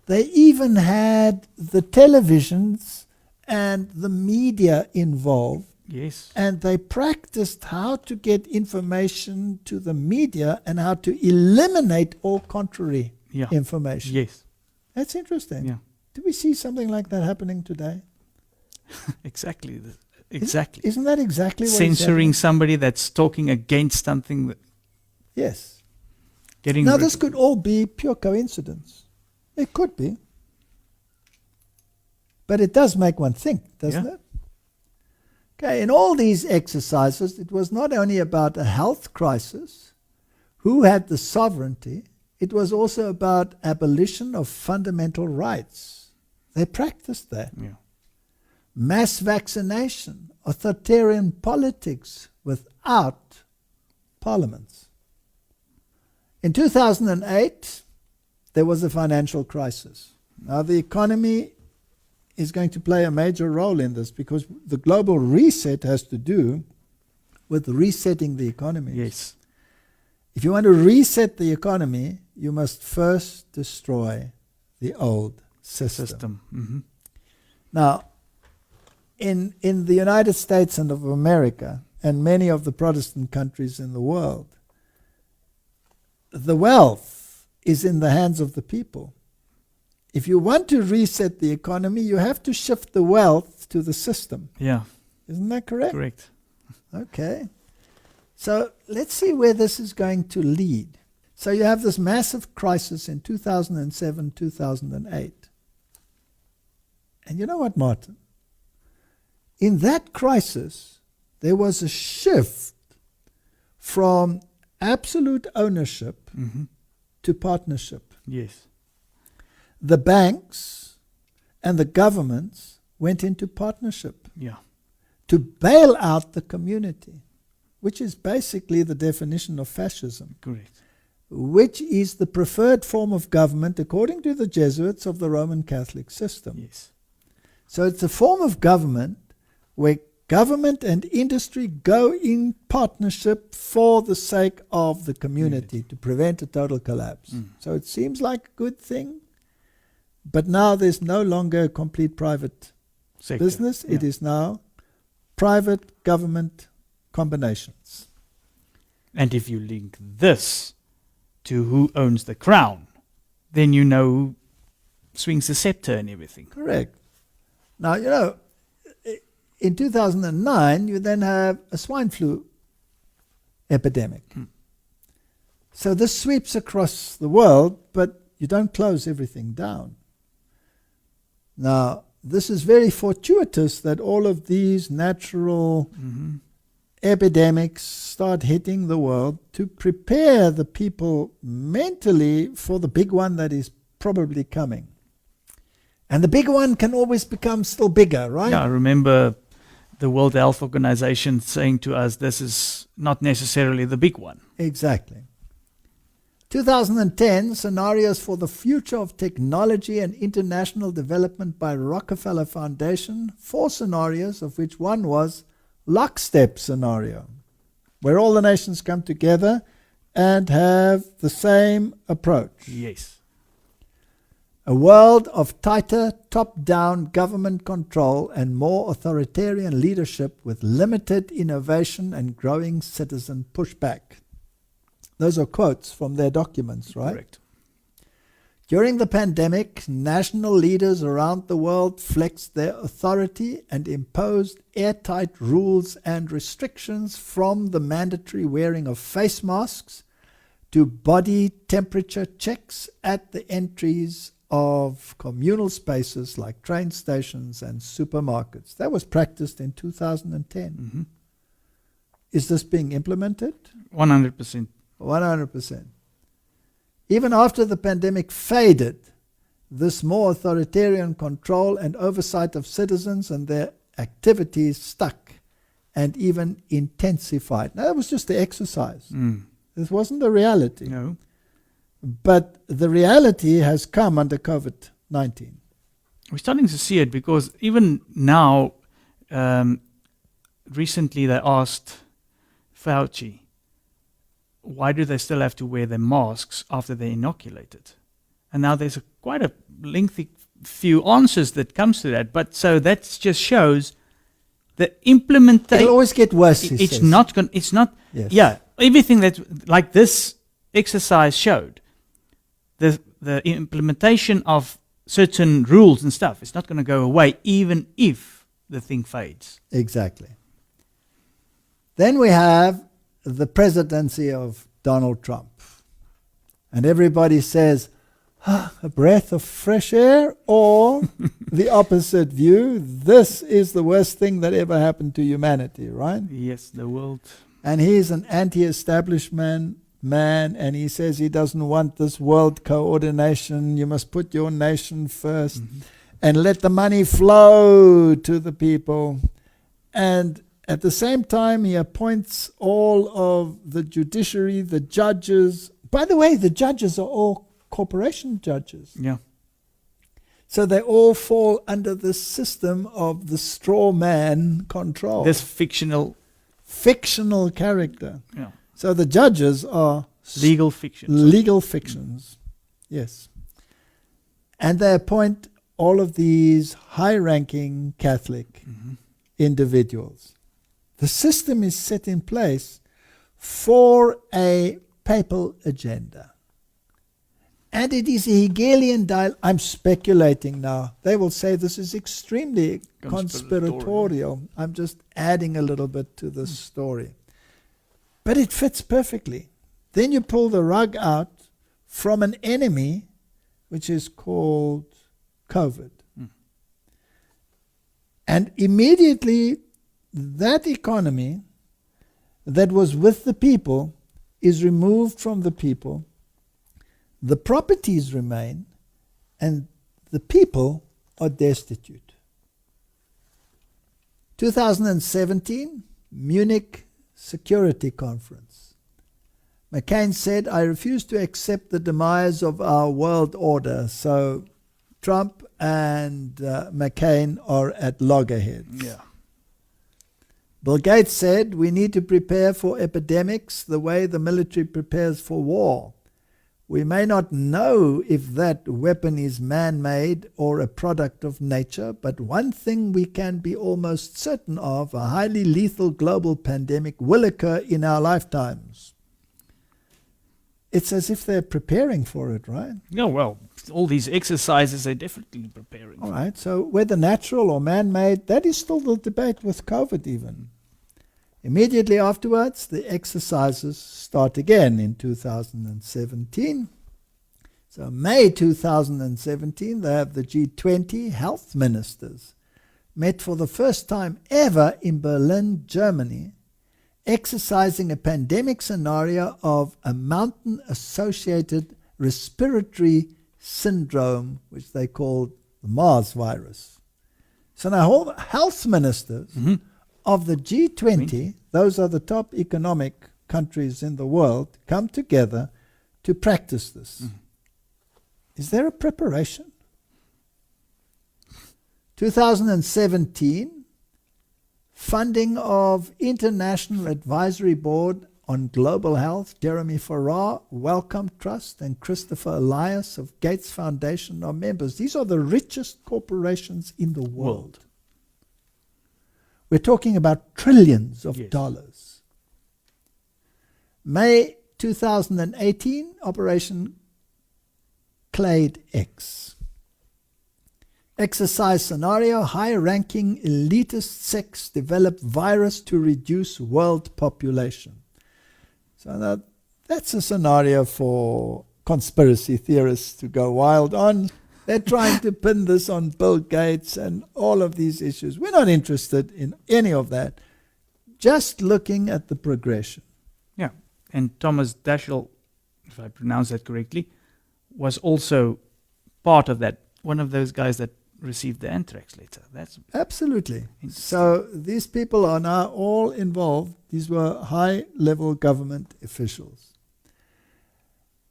They even had the televisions and the media involved,
Yes.
and they practiced how to get information to the media and how to eliminate all contrary
Yeah.
information.
Yes.
That's interesting.
Yeah.
Do we see something like that happening today?
Exactly. Exactly.
Isn't that exactly what is
Censoring
happening?
somebody that's talking against something.
Yes.
Getting
Now
rid-
this could all be pure coincidence. It could be. But it does make one think, doesn't it? Okay, in all these exercises, it was not only about a health crisis, who had the sovereignty, it was also about abolition of fundamental rights. They practiced that.
Yeah.
Mass vaccination, authoritarian politics without parliaments. In 2008, there was a financial crisis. Now the economy is going to play a major role in this because the global reset has to do with resetting the economy.
Yes.
If you want to reset the economy, you must first destroy the old system. Now, in the United States and of America and many of the Protestant countries in the world, the wealth is in the hands of the people. If you want to reset the economy, you have to shift the wealth to the system.
Yeah.
Isn't that correct?
Correct.
Okay. So let's see where this is going to lead. So you have this massive crisis in 2007, 2008. And you know what, Martin? In that crisis, there was a shift from absolute ownership to partnership.
Yes.
The banks and the governments went into partnership
Yeah.
to bail out the community, which is basically the definition of fascism,
Correct.
which is the preferred form of government, according to the Jesuits, of the Roman Catholic system.
Yes.
So it's a form of government where Government and industry go in partnership for the sake of the community to prevent a total collapse. So it seems like a good thing, but now there's no longer a complete private
Sector.
business. It is now private government combinations.
And if you link this to who owns the crown, then you know who swings the scepter and everything.
Correct. Now, you know, in 2009, you then have a swine flu epidemic. So this sweeps across the world, but you don't close everything down. Now, this is very fortuitous that all of these natural epidemics start hitting the world to prepare the people mentally for the big one that is probably coming. And the big one can always become still bigger, right?
Yeah, I remember the World Health Organization saying to us, this is not necessarily the big one.
Exactly. 2010, Scenarios for the Future of Technology and International Development by Rockefeller Foundation. 4 scenarios, of which one was lockstep scenario, where all the nations come together and have the same approach.
Yes.
A world of tighter top-down government control and more authoritarian leadership with limited innovation and growing citizen pushback. Those are quotes from their documents, right?
Correct.
During the pandemic, national leaders around the world flexed their authority and imposed airtight rules and restrictions, from the mandatory wearing of face masks to body temperature checks at the entries of communal spaces like train stations and supermarkets. That was practiced in 2010. Is this being implemented?
100%.
100%. Even after the pandemic faded, this more authoritarian control and oversight of citizens and their activities stuck and even intensified. Now, that was just the exercise. This wasn't the reality.
No.
But the reality has come under COVID-19.
We're starting to see it because even now, recently they asked Fauci, why do they still have to wear their masks after they're inoculated? And now there's quite a lengthy few answers that comes to that. But so that just shows the implementation.
It'll always get worse, he
It's
says.
not going. It's not.
Yes.
Yeah, everything that like this exercise showed, the implementation of certain rules and stuff, it's not going to go away, even if the thing fades.
Exactly. Then we have the presidency of Donald Trump. And everybody says, a breath of fresh air, or the opposite view, this is the worst thing that ever happened to humanity, right?
Yes, the world.
And he's an anti-establishment man, and he says he doesn't want this world coordination. You must put your nation first and let the money flow to the people. And at the same time, he appoints all of the judiciary, the judges. By the way, the judges are all corporation judges.
Yeah.
So they all fall under this system of the straw man control.
This fictional
character.
Yeah.
So the judges are
legal fiction.
legal fictions. Yes. And they appoint all of these high-ranking Catholic individuals. The system is set in place for a papal agenda. And it is a Hegelian dialogue. I'm speculating now. They will say this is extremely conspiratorial. I'm just adding a little bit to the story. But it fits perfectly. Then you pull the rug out from an enemy, which is called COVID. And immediately that economy that was with the people is removed from the people. The properties remain, and the people are destitute. 2017, Munich Security Conference. McCain said, I refuse to accept the demise of our world order. So Trump and McCain are at loggerheads.
Yeah.
Bill Gates said we need to prepare for epidemics the way the military prepares for war. We may not know if that weapon is man-made or a product of nature, but one thing we can be almost certain of, a highly lethal global pandemic will occur in our lifetimes. It's as if they're preparing for it, right?
Yeah, well, all these exercises are definitely preparing.
All right, so whether natural or man-made, that is still the debate with COVID even. Immediately afterwards, the exercises start again in 2017. So May 2017, they have the G20 health ministers met for the first time ever in Berlin, Germany, exercising a pandemic scenario of a mountain-associated respiratory syndrome, which they called the Mars virus. So now all the health ministers of the G20, those are the top economic countries in the world, come together to practice this. Is there a preparation? 2017, funding of International Advisory Board on Global Health, Jeremy Farrar, Wellcome Trust, and Christopher Elias of Gates Foundation are members. These are the richest corporations in the world. We're talking about trillions of dollars. May 2018, Operation Clade X. Exercise scenario, high-ranking elitist sects develop virus to reduce world population. So that's a scenario for conspiracy theorists to go wild on. They're trying to pin this on Bill Gates and all of these issues. We're not interested in any of that. Just looking at the progression.
Yeah, and Thomas Daschle, if I pronounce that correctly, was also part of that, one of those guys that received the anthrax letter. That's
absolutely. So these people are now all involved. These were high-level government officials.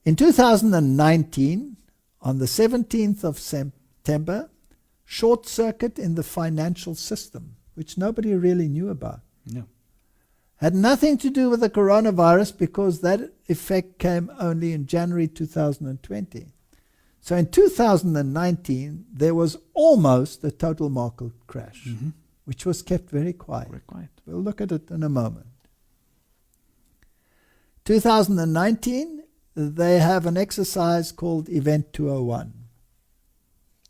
In 2019, on the 17th of September, short circuit in the financial system, which nobody really knew about.
No.
Had nothing to do with the coronavirus because that effect came only in January 2020. So in 2019, there was almost a total market crash, which was kept very quiet.
Very quiet.
We'll look at it in a moment. 2019, they have an exercise called Event 201.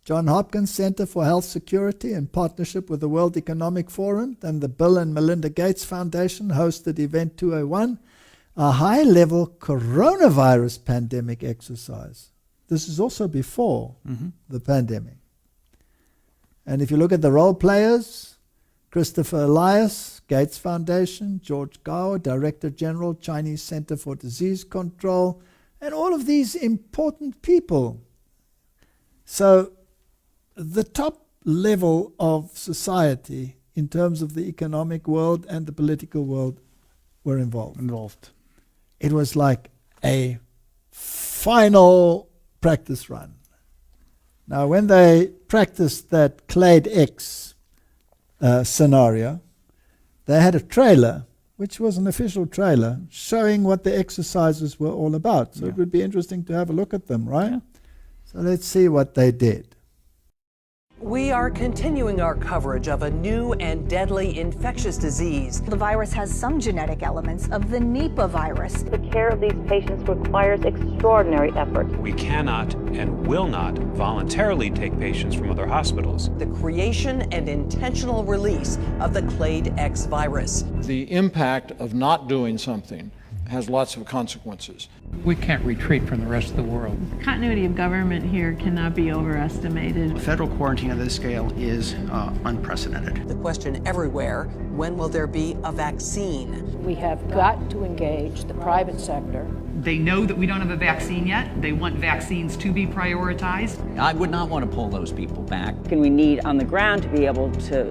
Johns Hopkins Center for Health Security, in partnership with the World Economic Forum and the Bill and Melinda Gates Foundation, hosted Event 201, a high-level coronavirus pandemic exercise. This is also before the pandemic. And if you look at the role players, Christopher Elias, Gates Foundation, George Gao, Director General, Chinese Center for Disease Control, and all of these important people. So the top level of society in terms of the economic world and the political world were involved. It was like a final practice run. Now, when they practiced that Clade X scenario, they had a trailer, which was an official trailer, showing what the exercises were all about. So it would be interesting to have a look at them, right? Yeah. So let's see what they did.
We are continuing our coverage of a new and deadly infectious disease.
The virus has some genetic elements of the Nipah virus.
The care of these patients requires extraordinary effort.
We cannot and will not voluntarily take patients from other hospitals.
The creation and intentional release of the Clade X virus.
The impact of not doing something has lots of consequences.
We can't retreat from the rest of the world.
Continuity of government here cannot be overestimated.
Federal quarantine of this scale is unprecedented.
The question everywhere, when will there be a vaccine?
We have got to engage the private sector.
They know that we don't have a vaccine yet. They want vaccines to be prioritized.
I would not want to pull those people back.
And we need on the ground to be able to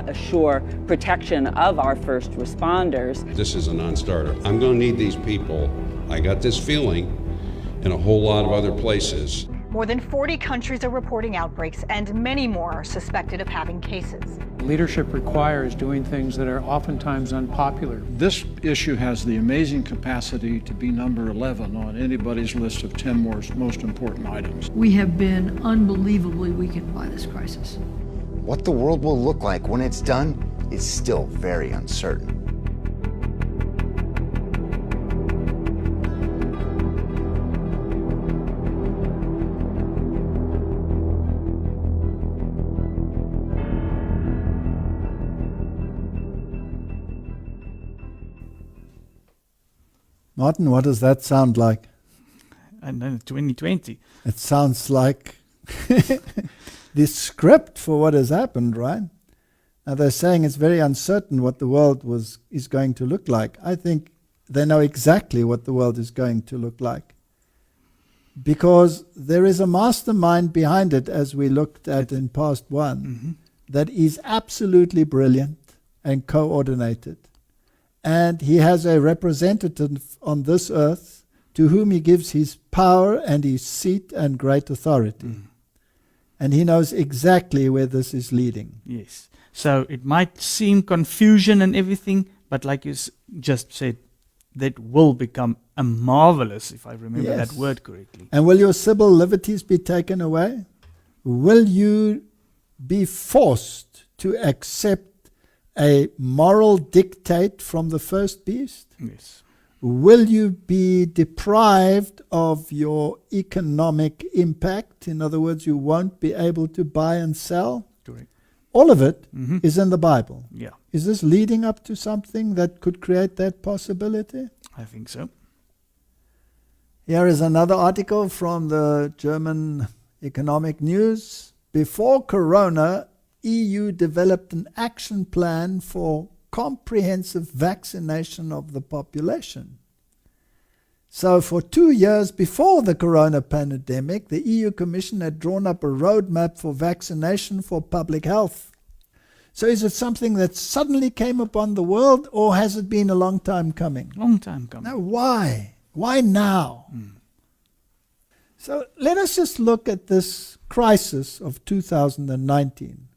assure protection of our first responders.
This is a non-starter. I'm going to need these people. I got this feeling in a whole lot of other places.
More than 40 countries are reporting outbreaks, and many more are suspected of having cases.
Leadership requires doing things that are oftentimes unpopular.
This issue has the amazing capacity to be number 11 on anybody's list of 10 most important items.
We have been unbelievably weakened by this crisis.
What the world will look like when it's done is still very uncertain.
Martin, what does that sound like?
And then 2020.
It sounds like the script for what has happened, right? Now they're saying it's very uncertain what the world is going to look like. I think they know exactly what the world is going to look like, because there is a mastermind behind it, as we looked at in past one, that is absolutely brilliant and coordinated. And he has a representative on this earth to whom he gives his power and his seat and great authority. And he knows exactly where this is leading.
Yes. So it might seem confusion and everything, but like you just said, that will become a marvelous, if I remember that word correctly.
And will your civil liberties be taken away? Will you be forced to accept a moral dictate from the first beast?
Yes.
Will you be deprived of your economic impact? In other words, you won't be able to buy and sell?
Correct.
All of it is in the Bible.
Yeah.
Is this leading up to something that could create that possibility?
I think so.
Here is another article from the German Economic News. Before Corona, EU developed an action plan for comprehensive vaccination of the population. So for 2 years before the corona pandemic, the EU Commission had drawn up a roadmap for vaccination for public health. So is it something that suddenly came upon the world, or has it been a long time coming?
Long time coming.
Now why? Why now? So let us just look at this crisis of 2019.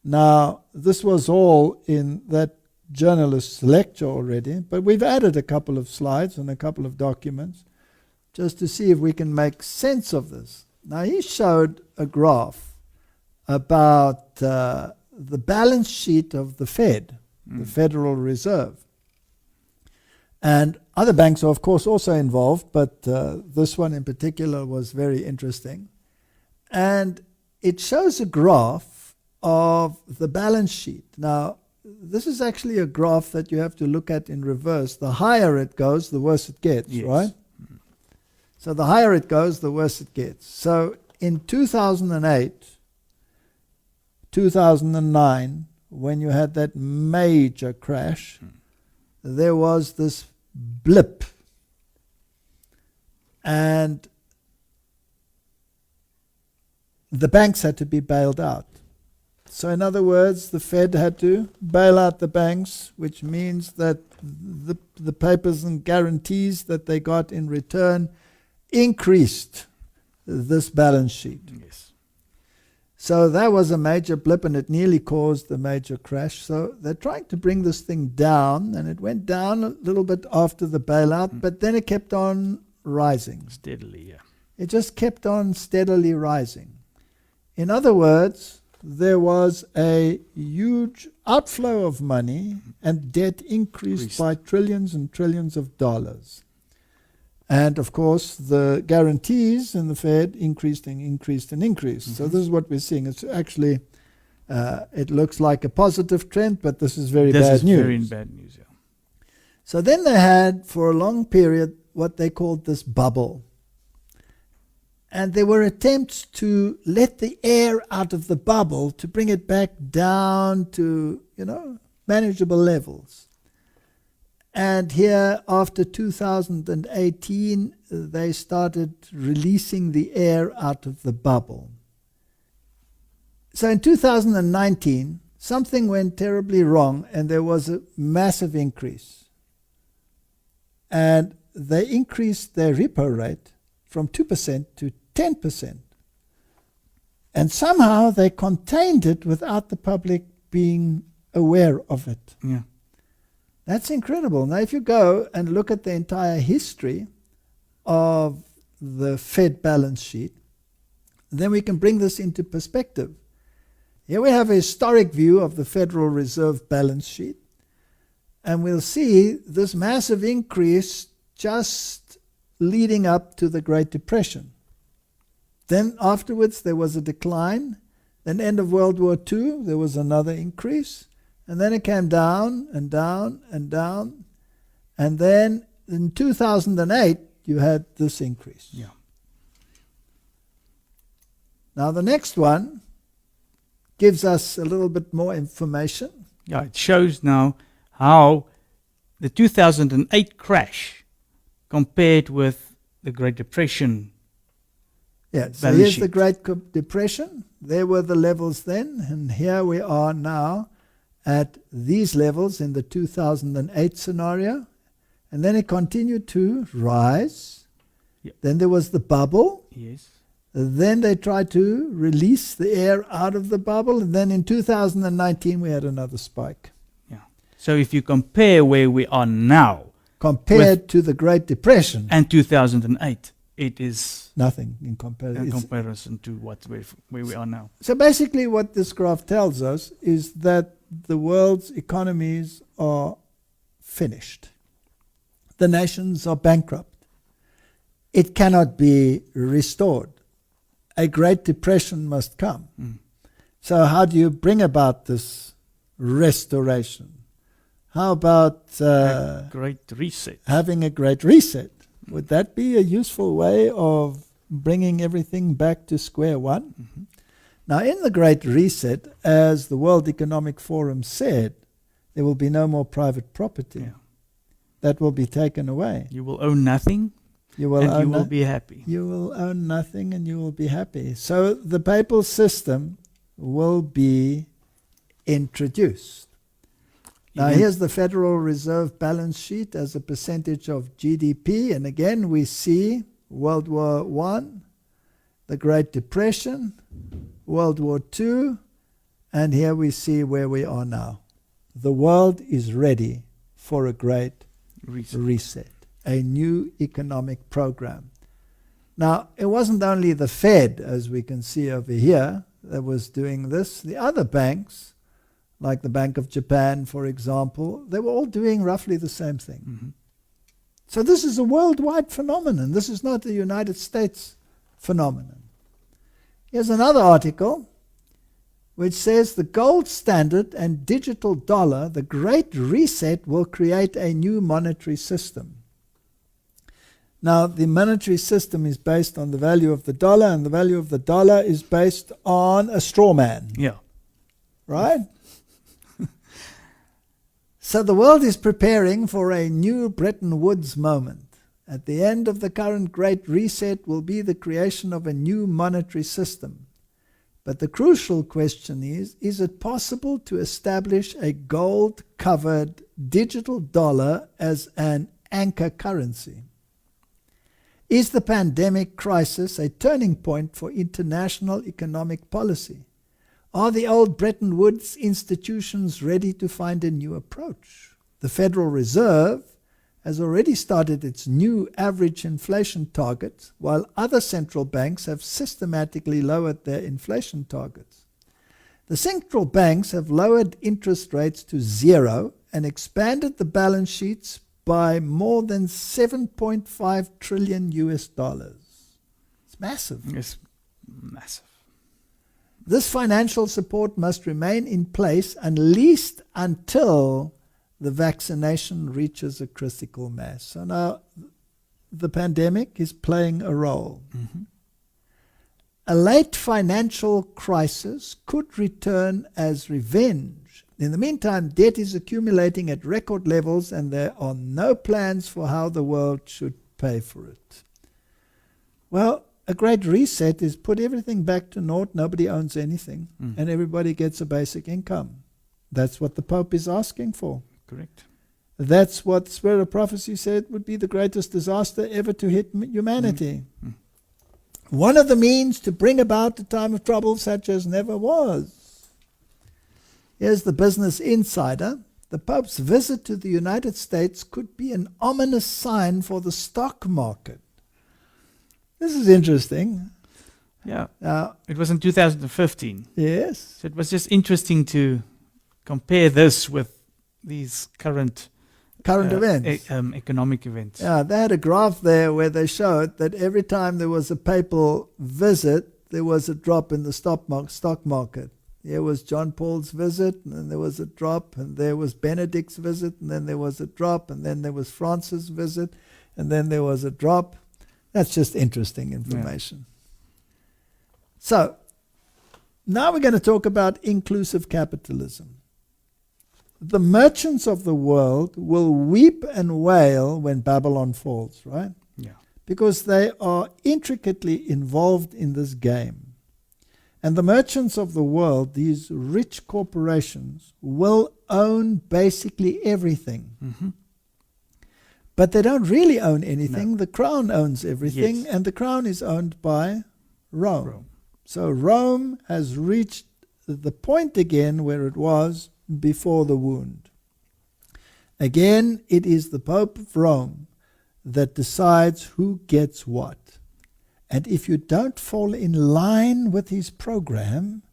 Now, this was all in that journalist's lecture already, but we've added a couple of slides and a couple of documents just to see if we can make sense of this. Now, he showed a graph about the balance sheet of the Fed, the Federal Reserve. And other banks are, of course, also involved, but this one in particular was very interesting. And it shows a graph of the balance sheet. Now, this is actually a graph that you have to look at in reverse. The higher it goes, the worse it gets, right? So the higher it goes, the worse it gets. So in 2008, 2009, when you had that major crash, there was this blip. And the banks had to be bailed out. So in other words, the Fed had to bail out the banks, which means that the papers and guarantees that they got in return increased this balance sheet.
Yes.
So that was a major blip, and it nearly caused a major crash. So they're trying to bring this thing down, and it went down a little bit after the bailout, but then it kept on rising.
Steadily, yeah.
It just kept on steadily rising. In other words, there was a huge outflow of money, and debt increased by trillions and trillions of dollars. And of course, the guarantees in the Fed increased and increased and increased. So this is what we're seeing. It's actually, it looks like a positive trend, but this is very bad news.
Very bad news, yeah.
So then they had, for a long period, what they called this bubble. And there were attempts to let the air out of the bubble to bring it back down to, manageable levels. And here, after 2018, they started releasing the air out of the bubble. So in 2019, something went terribly wrong, and there was a massive increase. And they increased their repo rate from 2% to 10%. And somehow they contained it without the public being aware of it.
Yeah.
That's incredible. Now, if you go and look at the entire history of the Fed balance sheet, then we can bring this into perspective. Here we have a historic view of the Federal Reserve balance sheet, and we'll see this massive increase just leading up to the Great Depression. Then afterwards there was a decline. Then end of World War II, there was another increase. And then it came down and down and down. And then in 2008, you had this increase.
Yeah.
Now the next one gives us a little bit more information.
Yeah, it shows now how the 2008 crash compared with the Great Depression.
Yeah, so here's the Great Depression. There were the levels then, and here we are now at these levels in the 2008 scenario. And then it continued to rise.
Yep.
Then there was the bubble.
Yes.
Then they tried to release the air out of the bubble. And then in 2019, we had another spike.
Yeah. So if you compare where we are now,
compared to the Great Depression
and 2008, it is
nothing in
comparison to where we are now.
So basically what this graph tells us is that the world's economies are finished. The nations are bankrupt. It cannot be restored. A Great Depression must come. So how do you bring about this restoration? How about
a great reset?
Having a great reset. Would that be a useful way of bringing everything back to square one?
Mm-hmm.
Now, in the Great Reset, as the World Economic Forum said, there will be no more private property.
Yeah.
That will be taken away.
You will own nothing, you will be happy.
You will own nothing and you will be happy. So the papal system will be introduced. Now, here's the Federal Reserve balance sheet as a percentage of GDP. And again, we see World War I, the Great Depression, World War II, and here we see where we are now. The world is ready for a great reset, a new economic program. Now, it wasn't only the Fed, as we can see over here, that was doing this. The other banks, like the Bank of Japan, for example, they were all doing roughly the same thing.
Mm-hmm.
So this is a worldwide phenomenon. This is not a United States phenomenon. Here's another article which says the gold standard and digital dollar, the Great Reset, will create a new monetary system. Now, the monetary system is based on the value of the dollar, and the value of the dollar is based on a straw man.
Yeah.
Right? So the world is preparing for a new Bretton Woods moment. At the end of the current Great Reset will be the creation of a new monetary system. But the crucial question is it possible to establish a gold-covered digital dollar as an anchor currency? Is the pandemic crisis a turning point for international economic policy? Are the old Bretton Woods institutions ready to find a new approach? The Federal Reserve has already started its new average inflation target, while other central banks have systematically lowered their inflation targets. The central banks have lowered interest rates to zero and expanded the balance sheets by more than $7.5 trillion. It's massive.
It's massive.
This financial support must remain in place at least until the vaccination reaches a critical mass. So now the pandemic is playing a role.
Mm-hmm.
A late financial crisis could return as revenge. In the meantime, debt is accumulating at record levels and there are no plans for how the world should pay for it. Well, a great reset is put everything back to naught, nobody owns anything, and everybody gets a basic income. That's what the Pope is asking for.
Correct.
That's what Spirit of Prophecy said would be the greatest disaster ever to hit humanity. One of the means to bring about a time of trouble such as never was. Here's the Business Insider. The Pope's visit to the United States could be an ominous sign for the stock market. This is interesting.
Yeah. It was in 2015.
Yes.
So it was just interesting to compare this with these current
events.
Economic events.
Yeah, they had a graph there where they showed that every time there was a papal visit, there was a drop in the stock market. Here was John Paul's visit, and then there was a drop, and there was Benedict's visit, and then there was a drop, and then there was Francis' visit, and then there was a drop. That's just interesting information. Yeah. So, now we're going to talk about inclusive capitalism. The merchants of the world will weep and wail when Babylon falls, right?
Yeah.
Because they are intricately involved in this game. And the merchants of the world, these rich corporations, will own basically everything.
Mm-hmm.
But they don't really own anything. No. The crown owns everything,
yes.
and the crown is owned by Rome. So Rome has reached the point again where it was before the wound. Again, it is the Pope of Rome that decides who gets what. And if you don't fall in line with his program,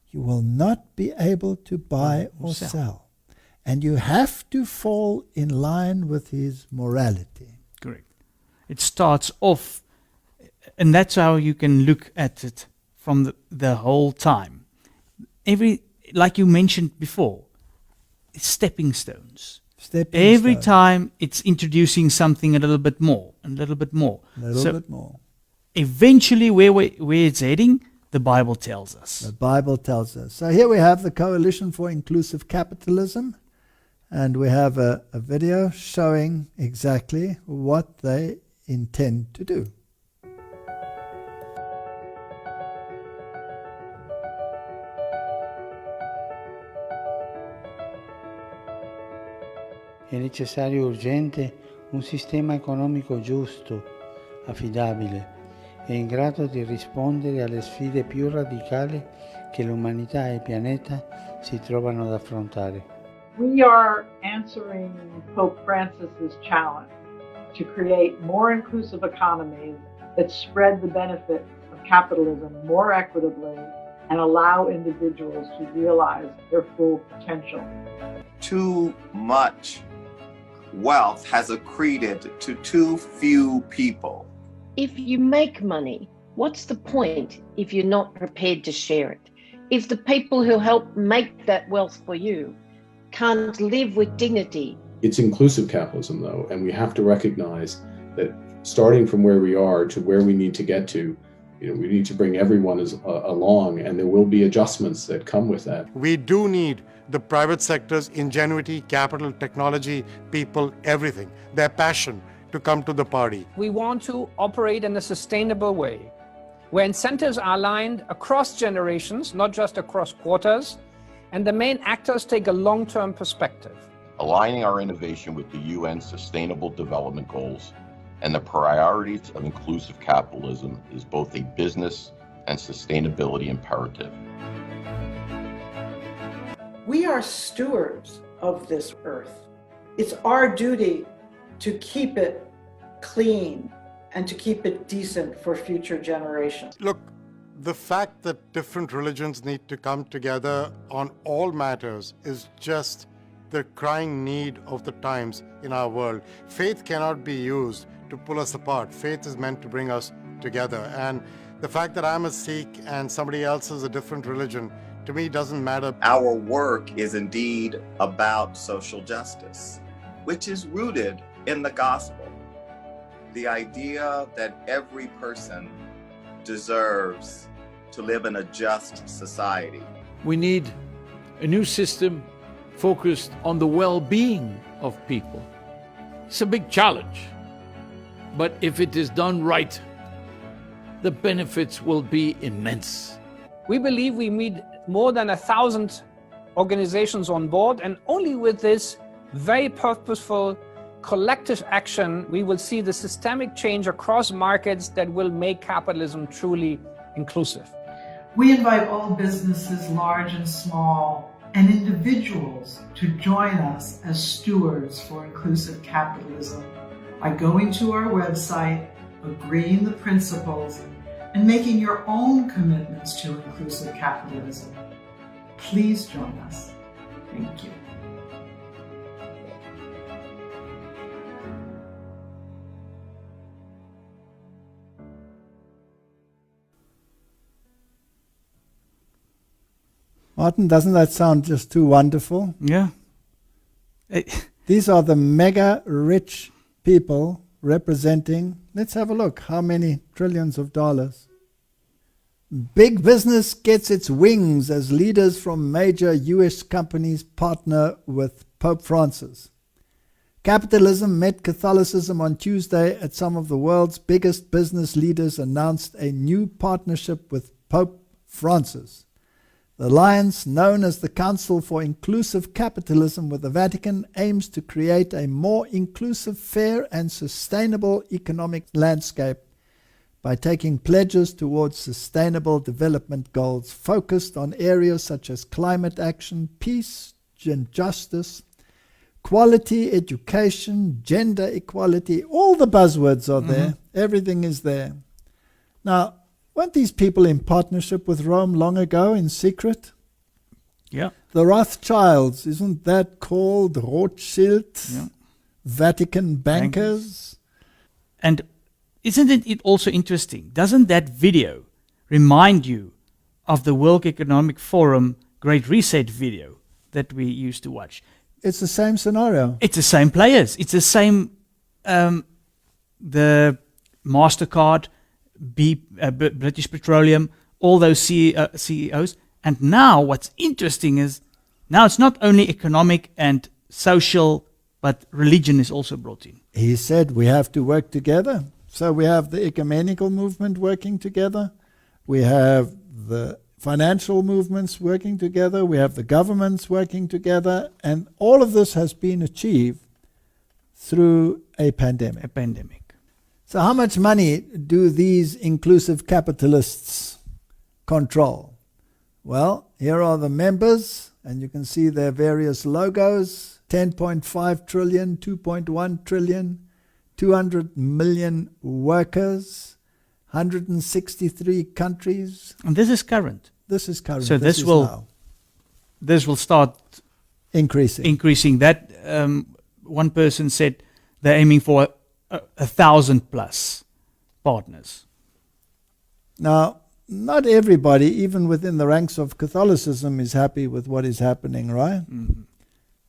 you will not be able to buy or sell. And you have to fall in line with his morality.
Correct. It starts off, and that's how you can look at it from the whole time. Like you mentioned before, it's stepping stones. Every time it's introducing something a little bit more, and a little bit more.
A little bit more.
Eventually, where it's heading, the Bible tells us.
The Bible tells us. So here we have the Coalition for Inclusive Capitalism, and we have a video showing exactly what they intend to do.
È necessario urgente un sistema economico giusto, affidabile e in grado di rispondere alle sfide più radicali che l'umanità e il pianeta si trovano ad affrontare.
We are answering Pope Francis's challenge to create more inclusive economies that spread the benefits of capitalism more equitably and allow individuals to realize their full potential.
Too much wealth has accreted to too few people.
If you make money, what's the point if you're not prepared to share it? If the people who help make that wealth for you can't live with dignity?
It's inclusive capitalism, though, and we have to recognize that starting from where we are to where we need to get to, we need to bring everyone along, and there will be adjustments that come with that.
We do need the private sector's ingenuity, capital, technology, people, everything, their passion to come to the party.
We want to operate in a sustainable way, where incentives are aligned across generations, not just across quarters, and the main actors take a long-term perspective.
Aligning our innovation with the UN Sustainable Development Goals and the priorities of inclusive capitalism is both a business and sustainability imperative.
We are stewards of this earth. It's our duty to keep it clean and to keep it decent for future generations.
Look, the fact that different religions need to come together on all matters is just the crying need of the times in our world. Faith cannot be used to pull us apart. Faith is meant to bring us together. And the fact that I'm a Sikh and somebody else is a different religion, to me, doesn't matter.
Our work is indeed about social justice, which is rooted in the gospel. The idea that every person deserves to live in a just society.
We need a new system focused on the well-being of people. It's a big challenge, but if it is done right, the benefits will be immense.
We believe we need more than 1,000 organizations on board, and only with this very purposeful collective action, we will see the systemic change across markets that will make capitalism truly inclusive.
We invite all businesses, large and small,
and individuals to join us as stewards for inclusive capitalism by going to our website, agreeing the principles, and making your own commitments to inclusive capitalism. Please join us. Thank you.
Martin, doesn't that sound just too wonderful?
Yeah.
These are the mega rich people representing, let's have a look, how many trillions of dollars. Big business gets its wings as leaders from major US companies partner with Pope Francis. Capitalism met Catholicism on Tuesday at some of the world's biggest business leaders announced a new partnership with Pope Francis. The alliance, known as the Council for Inclusive Capitalism with the Vatican, aims to create a more inclusive, fair and sustainable economic landscape by taking pledges towards sustainable development goals focused on areas such as climate action, peace and justice, quality education, gender equality. All the buzzwords are there. Everything is there. Now, weren't these people in partnership with Rome long ago in secret?
Yeah.
The Rothschilds, isn't that called Rothschild?
Yeah.
Vatican bankers?
And isn't it also interesting? Doesn't that video remind you of the World Economic Forum Great Reset video that we used to watch?
It's the same scenario.
It's the same players. It's the same, the MasterCard, British Petroleum, all those CEOs. And now what's interesting is, now it's not only economic and social, but religion is also brought in.
He said we have to work together. So we have the ecumenical movement working together. We have the financial movements working together. We have the governments working together. And all of this has been achieved through a pandemic. So how much money do these inclusive capitalists control? Well, here are the members, and you can see their various logos: 10.5 trillion, 2.1 trillion, 200 million workers, 163 countries.
And this is current.
This is current.
So this will start increasing. That one person said they're aiming for 1,000 plus partners.
Now, not everybody, even within the ranks of Catholicism, is happy with what is happening, right?
Mm-hmm.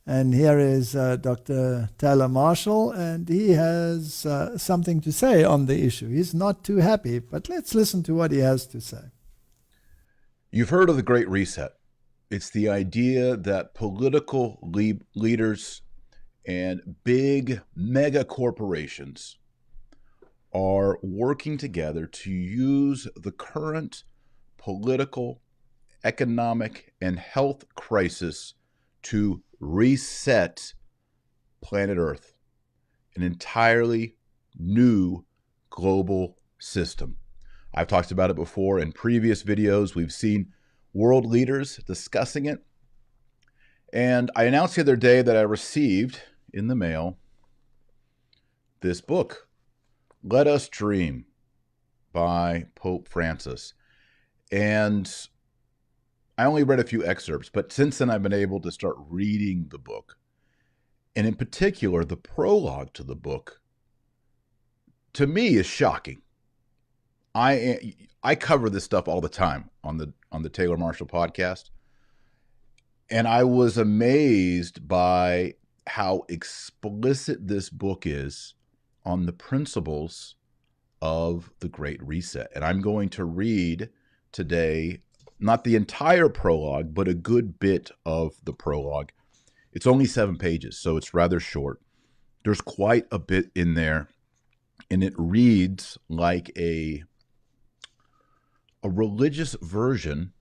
And here is Dr. Taylor Marshall, and he has something to say on the issue. He's not too happy, but let's listen to what he has to say.
You've heard of the Great Reset. It's the idea that political leaders and big mega corporations are working together to use the current political, economic, and health crisis to reset planet Earth, an entirely new global system. I've talked about it before in previous videos. We've seen world leaders discussing it. And I announced the other day that I received in the mail this book, Let Us Dream by Pope Francis. And I only read a few excerpts, but since then I've been able to start reading the book. And in particular, the prologue to the book, to me, is shocking. I cover this stuff all the time on the Taylor Marshall podcast. And I was amazed by how explicit this book is on the principles of the Great Reset. And I'm going to read today, not the entire prologue, but a good bit of the prologue. It's only 7 pages, so it's rather short. There's quite a bit in there, and it reads like a religious version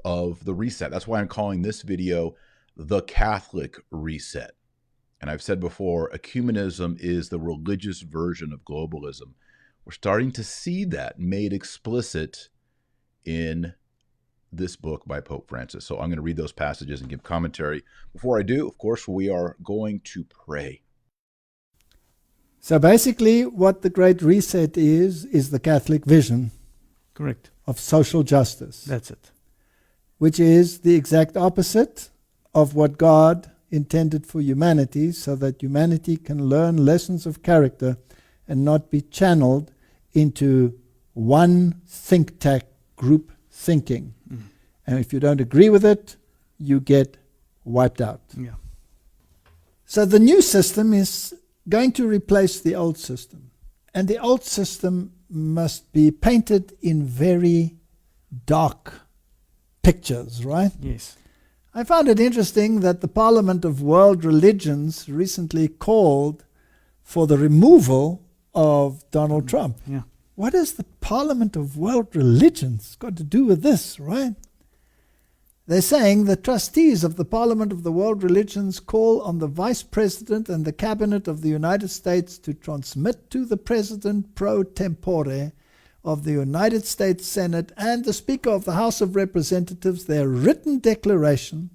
of the reset. That's why I'm calling this video The Catholic Reset. And I've said before, ecumenism is the religious version of globalism. We're starting to see that made explicit in this book by Pope Francis. So I'm going to read those passages and give commentary. Before I do, of course, we are going to pray.
So basically what the Great Reset is the Catholic vision.
Correct.
Of social justice.
That's it.
Which is the exact opposite of what God intended for humanity, so that humanity can learn lessons of character and not be channeled into one think tank group thinking. And if you don't agree with it, you get wiped out.
Yeah.
So the new system is going to replace the old system. And the old system must be painted in very dark pictures, right?
Yes.
I found it interesting that the Parliament of World Religions recently called for the removal of Donald Trump.
Yeah.
What is the Parliament of World Religions got to do with this, right? They're saying the trustees of the Parliament of the World Religions call on the Vice President and the Cabinet of the United States to transmit to the President pro tempore of the United States Senate and the Speaker of the House of Representatives their written declaration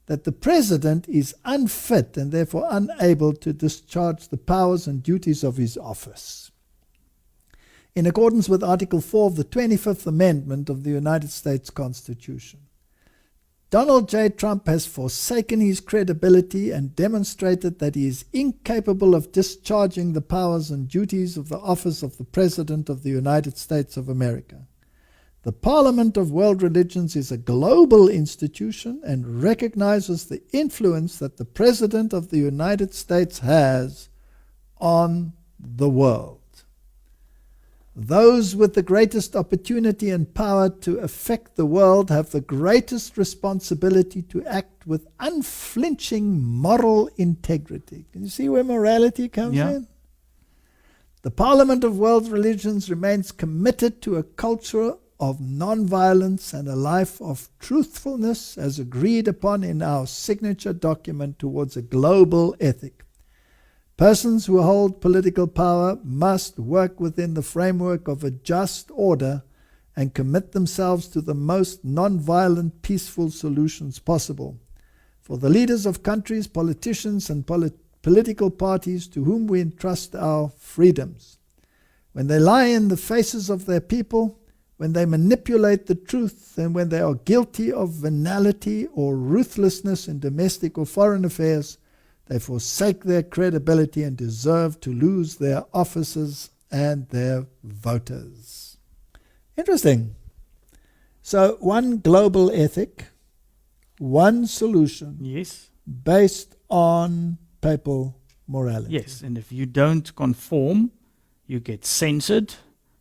that the President is unfit and therefore unable to discharge the powers and duties of his office. In accordance with Article 4 of the 25th Amendment of the United States Constitution, Donald J. Trump has forsaken his credibility and demonstrated that he is incapable of discharging the powers and duties of the office of the President of the United States of America. The Parliament of World Religions is a global institution and recognizes the influence that the President of the United States has on the world. Those with the greatest opportunity and power to affect the world have the greatest responsibility to act with unflinching moral integrity. Can you see where morality comes in? The Parliament of World Religions remains committed to a culture of non-violence and a life of truthfulness as agreed upon in our signature document towards a global ethic. Persons who hold political power must work within the framework of a just order and commit themselves to the most non-violent, peaceful solutions possible. For the leaders of countries, politicians, and political parties to whom we entrust our freedoms, when they lie in the faces of their people, when they manipulate the truth, and when they are guilty of venality or ruthlessness in domestic or foreign affairs, they forsake their credibility and deserve to lose their offices and their voters. Interesting. So one global ethic, one solution.
Yes.
Based on papal morality.
Yes, and if you don't conform, you get censored,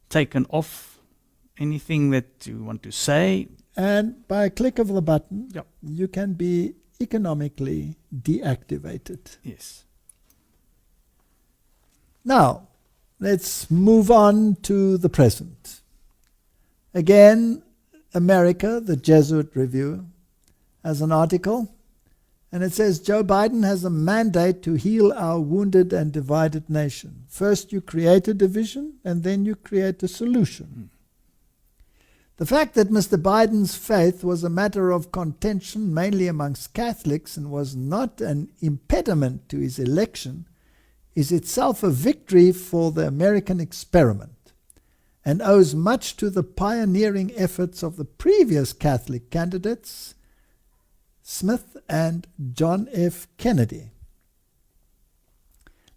taken off anything that you want to say.
And by a click of the button, you can be economically deactivated.
Yes.
Now, let's move on to the present. Again, America, the Jesuit Review, has an article, and it says, Joe Biden has a mandate to heal our wounded and divided nation. First you create a division, and then you create a solution. The fact that Mr. Biden's faith was a matter of contention mainly amongst Catholics and was not an impediment to his election is itself a victory for the American experiment and owes much to the pioneering efforts of the previous Catholic candidates, Smith and John F. Kennedy.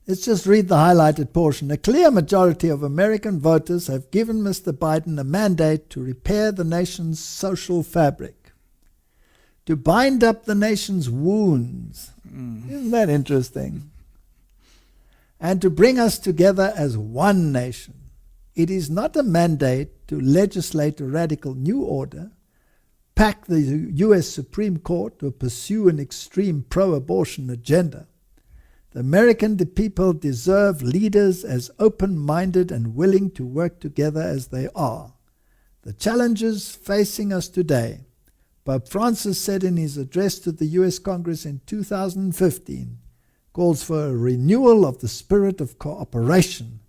Let's just read the highlighted portion. A clear majority of American voters have given Mr. Biden a mandate to repair the nation's social fabric, to bind up the nation's wounds. Isn't that interesting? And to bring us together as one nation. It is not a mandate to legislate a radical new order, pack the U.S. Supreme Court, or pursue an extreme pro-abortion agenda. The American people deserve leaders as open-minded and willing to work together as they are. The challenges facing us today, Pope Francis said in his address to the U.S. Congress in 2015, calls for a renewal of the spirit of cooperation,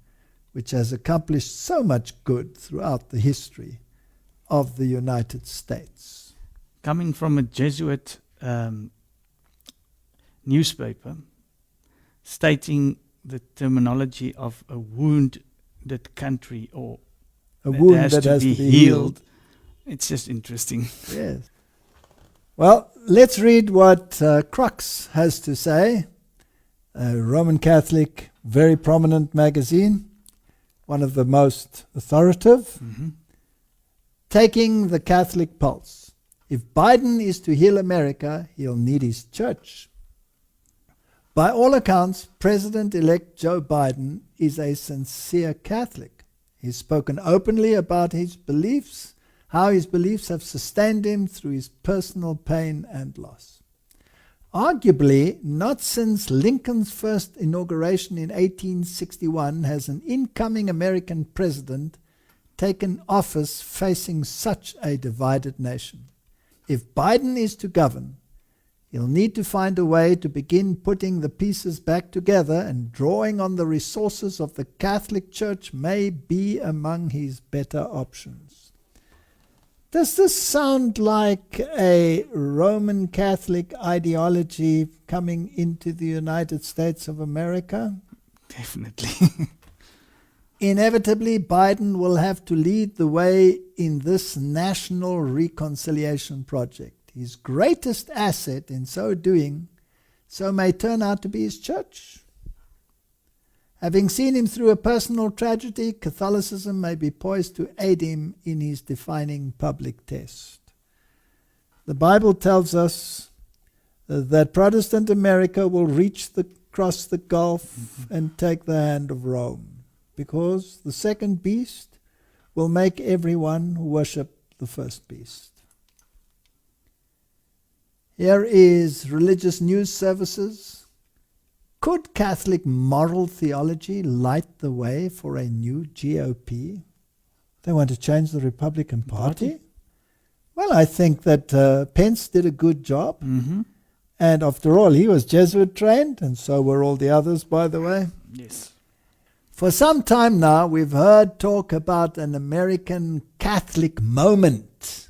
which has accomplished so much good throughout the history of the United States.
coming from a Jesuit newspaper stating the terminology of a wounded country or
a wound that has to be healed.
It's just interesting.
Yes. Well, let's read what Crux has to say, a Roman Catholic, very prominent magazine, one of the most authoritative, taking the Catholic pulse. If Biden is to heal America, he'll need his church. By all accounts, President-elect Joe Biden is a sincere Catholic. He's spoken openly about his beliefs, how his beliefs have sustained him through his personal pain and loss. Arguably, not since Lincoln's first inauguration in 1861 has an incoming American president taken office facing such a divided nation. If Biden is to govern, he'll need to find a way to begin putting the pieces back together, and drawing on the resources of the Catholic Church may be among his better options. Does this sound like a Roman Catholic ideology coming into the United States of America?
Definitely.
Inevitably, Biden will have to lead the way in this national reconciliation project. His greatest asset in so doing so may turn out to be his church. Having seen him through a personal tragedy, Catholicism may be poised to aid him in his defining public test. The Bible tells us that Protestant America will cross the gulf and take the hand of Rome, because the second beast will make everyone worship the first beast. Here is religious news services. Could Catholic moral theology light the way for a new GOP? They want to change the Republican Party? Well, I think that Pence did a good job. And after all, he was Jesuit trained, and so were all the others, by the way.
Yes.
For some time now, we've heard talk about an American Catholic moment.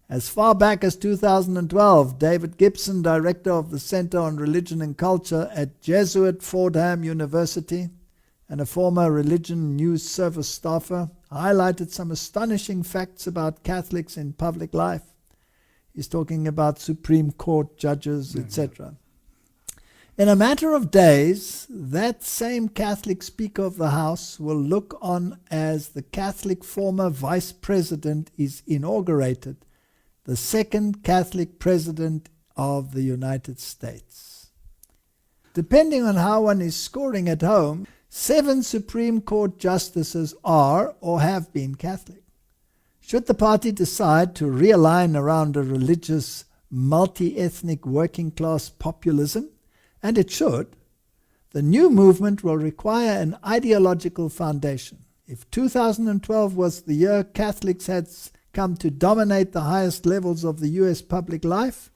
As far back as 2012, David Gibson, director of the Center on Religion and Culture at Jesuit Fordham University and a former religion news service staffer, highlighted some astonishing facts about Catholics in public life. He's talking about Supreme Court judges, etc. In a matter of days, that same Catholic Speaker of the House will look on as the Catholic former Vice President is inaugurated, the second Catholic President of the United States. Depending on how one is scoring at home, 7 Supreme Court justices are or have been Catholic. Should the party decide to realign around a religious, multi-ethnic working-class populism, and it should, the new movement will require an ideological foundation. If 2012 was the year Catholics had come to dominate the highest levels of the US public life,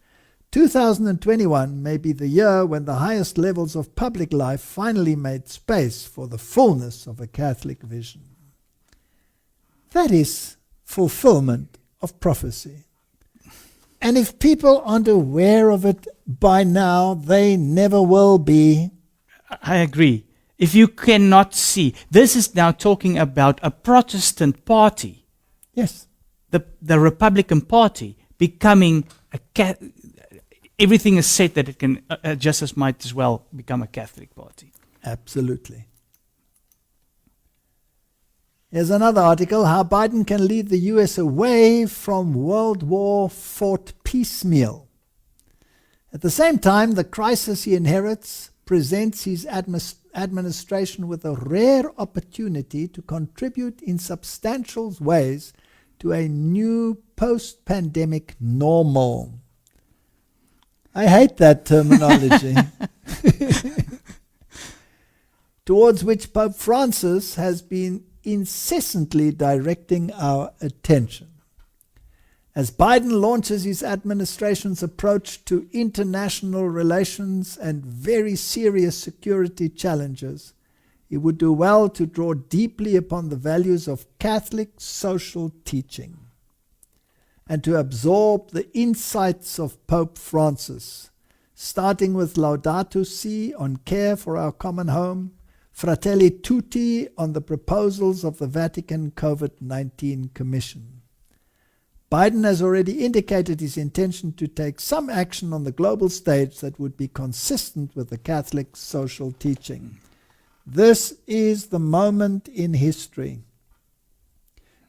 2021 may be the year when the highest levels of public life finally made space for the fullness of a Catholic vision. That is fulfillment of prophecy. And if people aren't aware of it by now, they never will be.
I agree. If you cannot see, this is now talking about a Protestant party.
Yes.
The Republican Party becoming everything is said that it can just as might as well become a Catholic party.
Absolutely. Here's another article, how Biden can lead the US away from World War fought piecemeal. At the same time, the crisis he inherits presents his administration with a rare opportunity to contribute in substantial ways to a new post-pandemic normal. I hate that terminology. Towards which Pope Francis has been incessantly directing our attention. As Biden launches his administration's approach to international relations and very serious security challenges, he would do well to draw deeply upon the values of Catholic social teaching. and to absorb the insights of Pope Francis, starting with Laudato Si on care for our common home, Fratelli Tutti on the proposals of the Vatican COVID-19 Commission. Biden has already indicated his intention to take some action on the global stage that would be consistent with the Catholic social teaching. This is the moment in history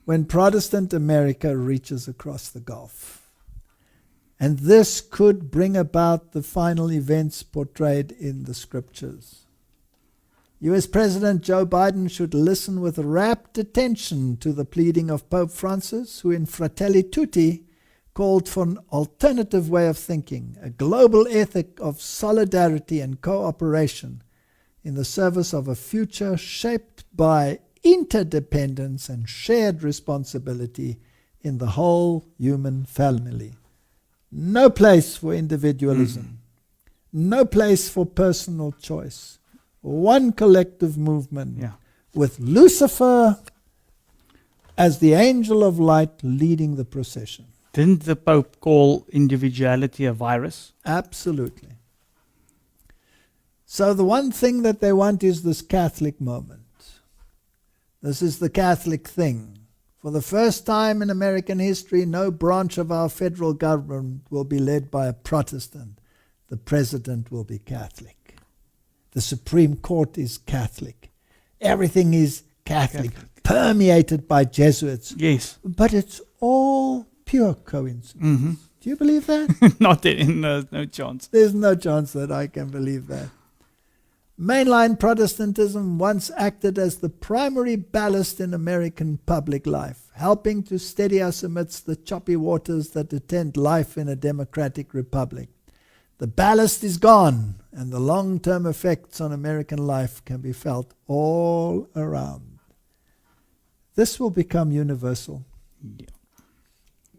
when Protestant America reaches across the Gulf. And this could bring about the final events portrayed in the scriptures. US President Joe Biden should listen with rapt attention to the pleading of Pope Francis, who in Fratelli Tutti called for an alternative way of thinking, a global ethic of solidarity and cooperation in the service of a future shaped by interdependence and shared responsibility in the whole human family. No place for individualism. No place for personal choice. One collective movement with Lucifer as the angel of light leading the procession.
Didn't the Pope call individuality a virus?
Absolutely. So the one thing that they want is this Catholic moment. This is the Catholic thing. For the first time in American history, no branch of our federal government will be led by a Protestant. The president will be Catholic. The Supreme Court is Catholic. Everything is Catholic, permeated by Jesuits.
Yes.
But it's all pure coincidence. Do you believe that?
Not in, no chance.
There's no chance that I can believe that. Mainline Protestantism once acted as the primary ballast in American public life, helping to steady us amidst the choppy waters that attend life in a democratic republic. The ballast is gone, and the long-term effects on American life can be felt all around. This will become universal.
Yeah.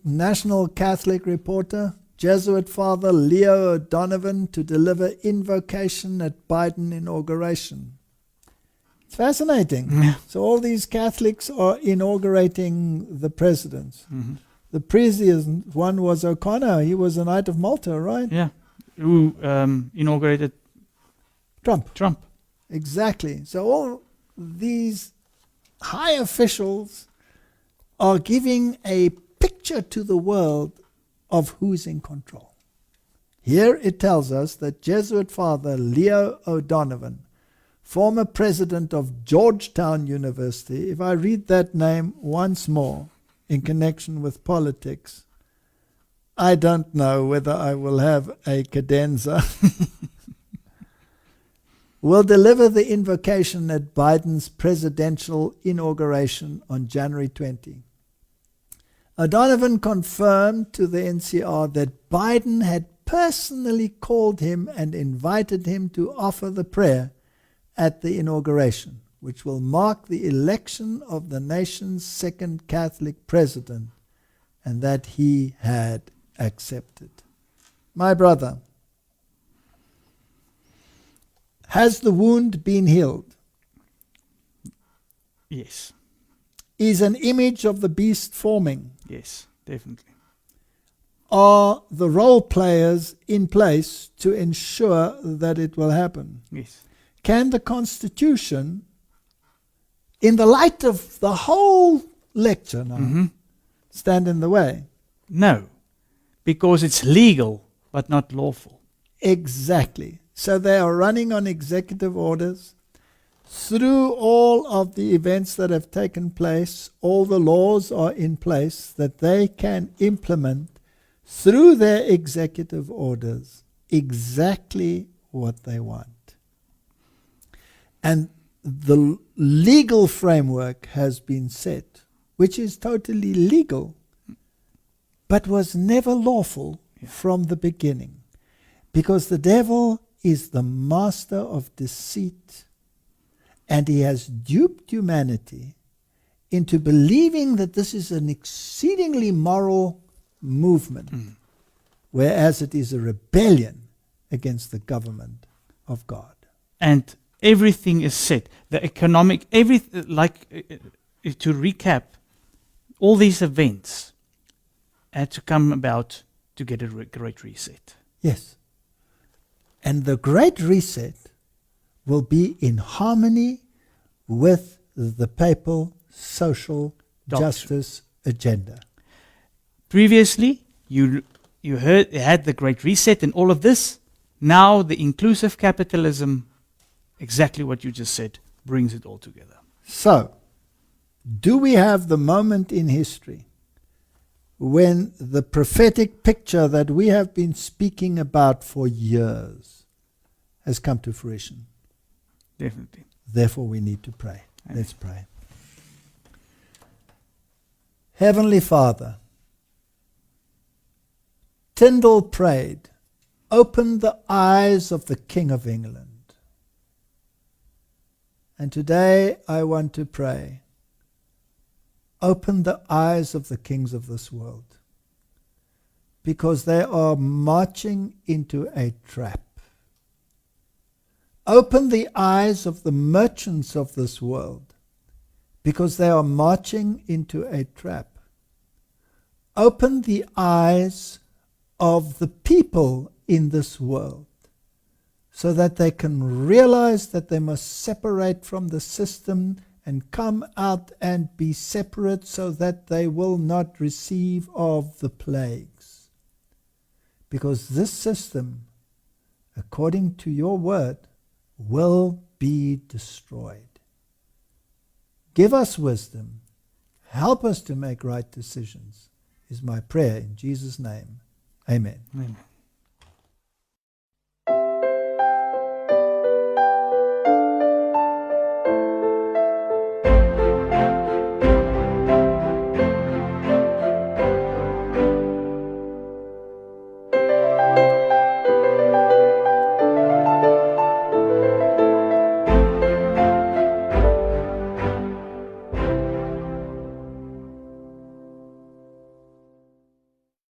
National Catholic reporter, Jesuit Father Leo O'Donovan to deliver invocation at Biden inauguration. It's fascinating.
Yeah.
So all these Catholics are inaugurating the presidents. The previous one was O'Connor. He was a Knight of Malta, right?
Yeah. Who inaugurated
Trump. Exactly. So all these high officials are giving a picture to the world of who's in control. Here it tells us that Jesuit Father Leo O'Donovan, former president of Georgetown University, if I read that name once more in connection with politics, I don't know whether I will have a cadenza, will deliver the invocation at Biden's presidential inauguration on January 20. O'Donovan confirmed to the NCR that Biden had personally called him and invited him to offer the prayer at the inauguration, which will mark the election of the nation's second Catholic president, and that he had accepted. My brother, has the wound been healed?
Yes.
Is an image of the beast forming?
Yes, definitely.
Are the role players in place to ensure that it will happen?
Yes.
Can the Constitution, in the light of the whole lecture now, stand in the way?
No, because it's legal but not lawful.
Exactly. So they are running on executive orders. Through all of the events that have taken place, all the laws are in place that they can implement through their executive orders exactly what they want. And the legal framework has been set, which is totally legal, but was never lawful from the beginning, because the devil is the master of deceit. And he has duped humanity into believing that this is an exceedingly moral movement, whereas it is a rebellion against the government of God.
And everything is set. The economic, to recap, all these events had to come about to get a great reset.
Yes. And the Great Reset will be in harmony with the papal social justice agenda.
Previously, you had the Great Reset and all of this. Now the inclusive capitalism, exactly what you just said, brings it all together.
So, do we have the moment in history when the prophetic picture that we have been speaking about for years has come to fruition?
Definitely.
Therefore, we need to pray. Amen. Let's pray. Heavenly Father, Tyndall prayed, open the eyes of the King of England. And today I want to pray, open the eyes of the kings of this world, because they are marching into a trap. Open the eyes of the merchants of this world, because they are marching into a trap. Open the eyes of the people in this world, so that they can realize that they must separate from the system and come out and be separate, so that they will not receive of the plagues. Because this system, according to your word, will be destroyed. Give us wisdom. Help us to make right decisions, is my prayer in Jesus' name. Amen.
Amen.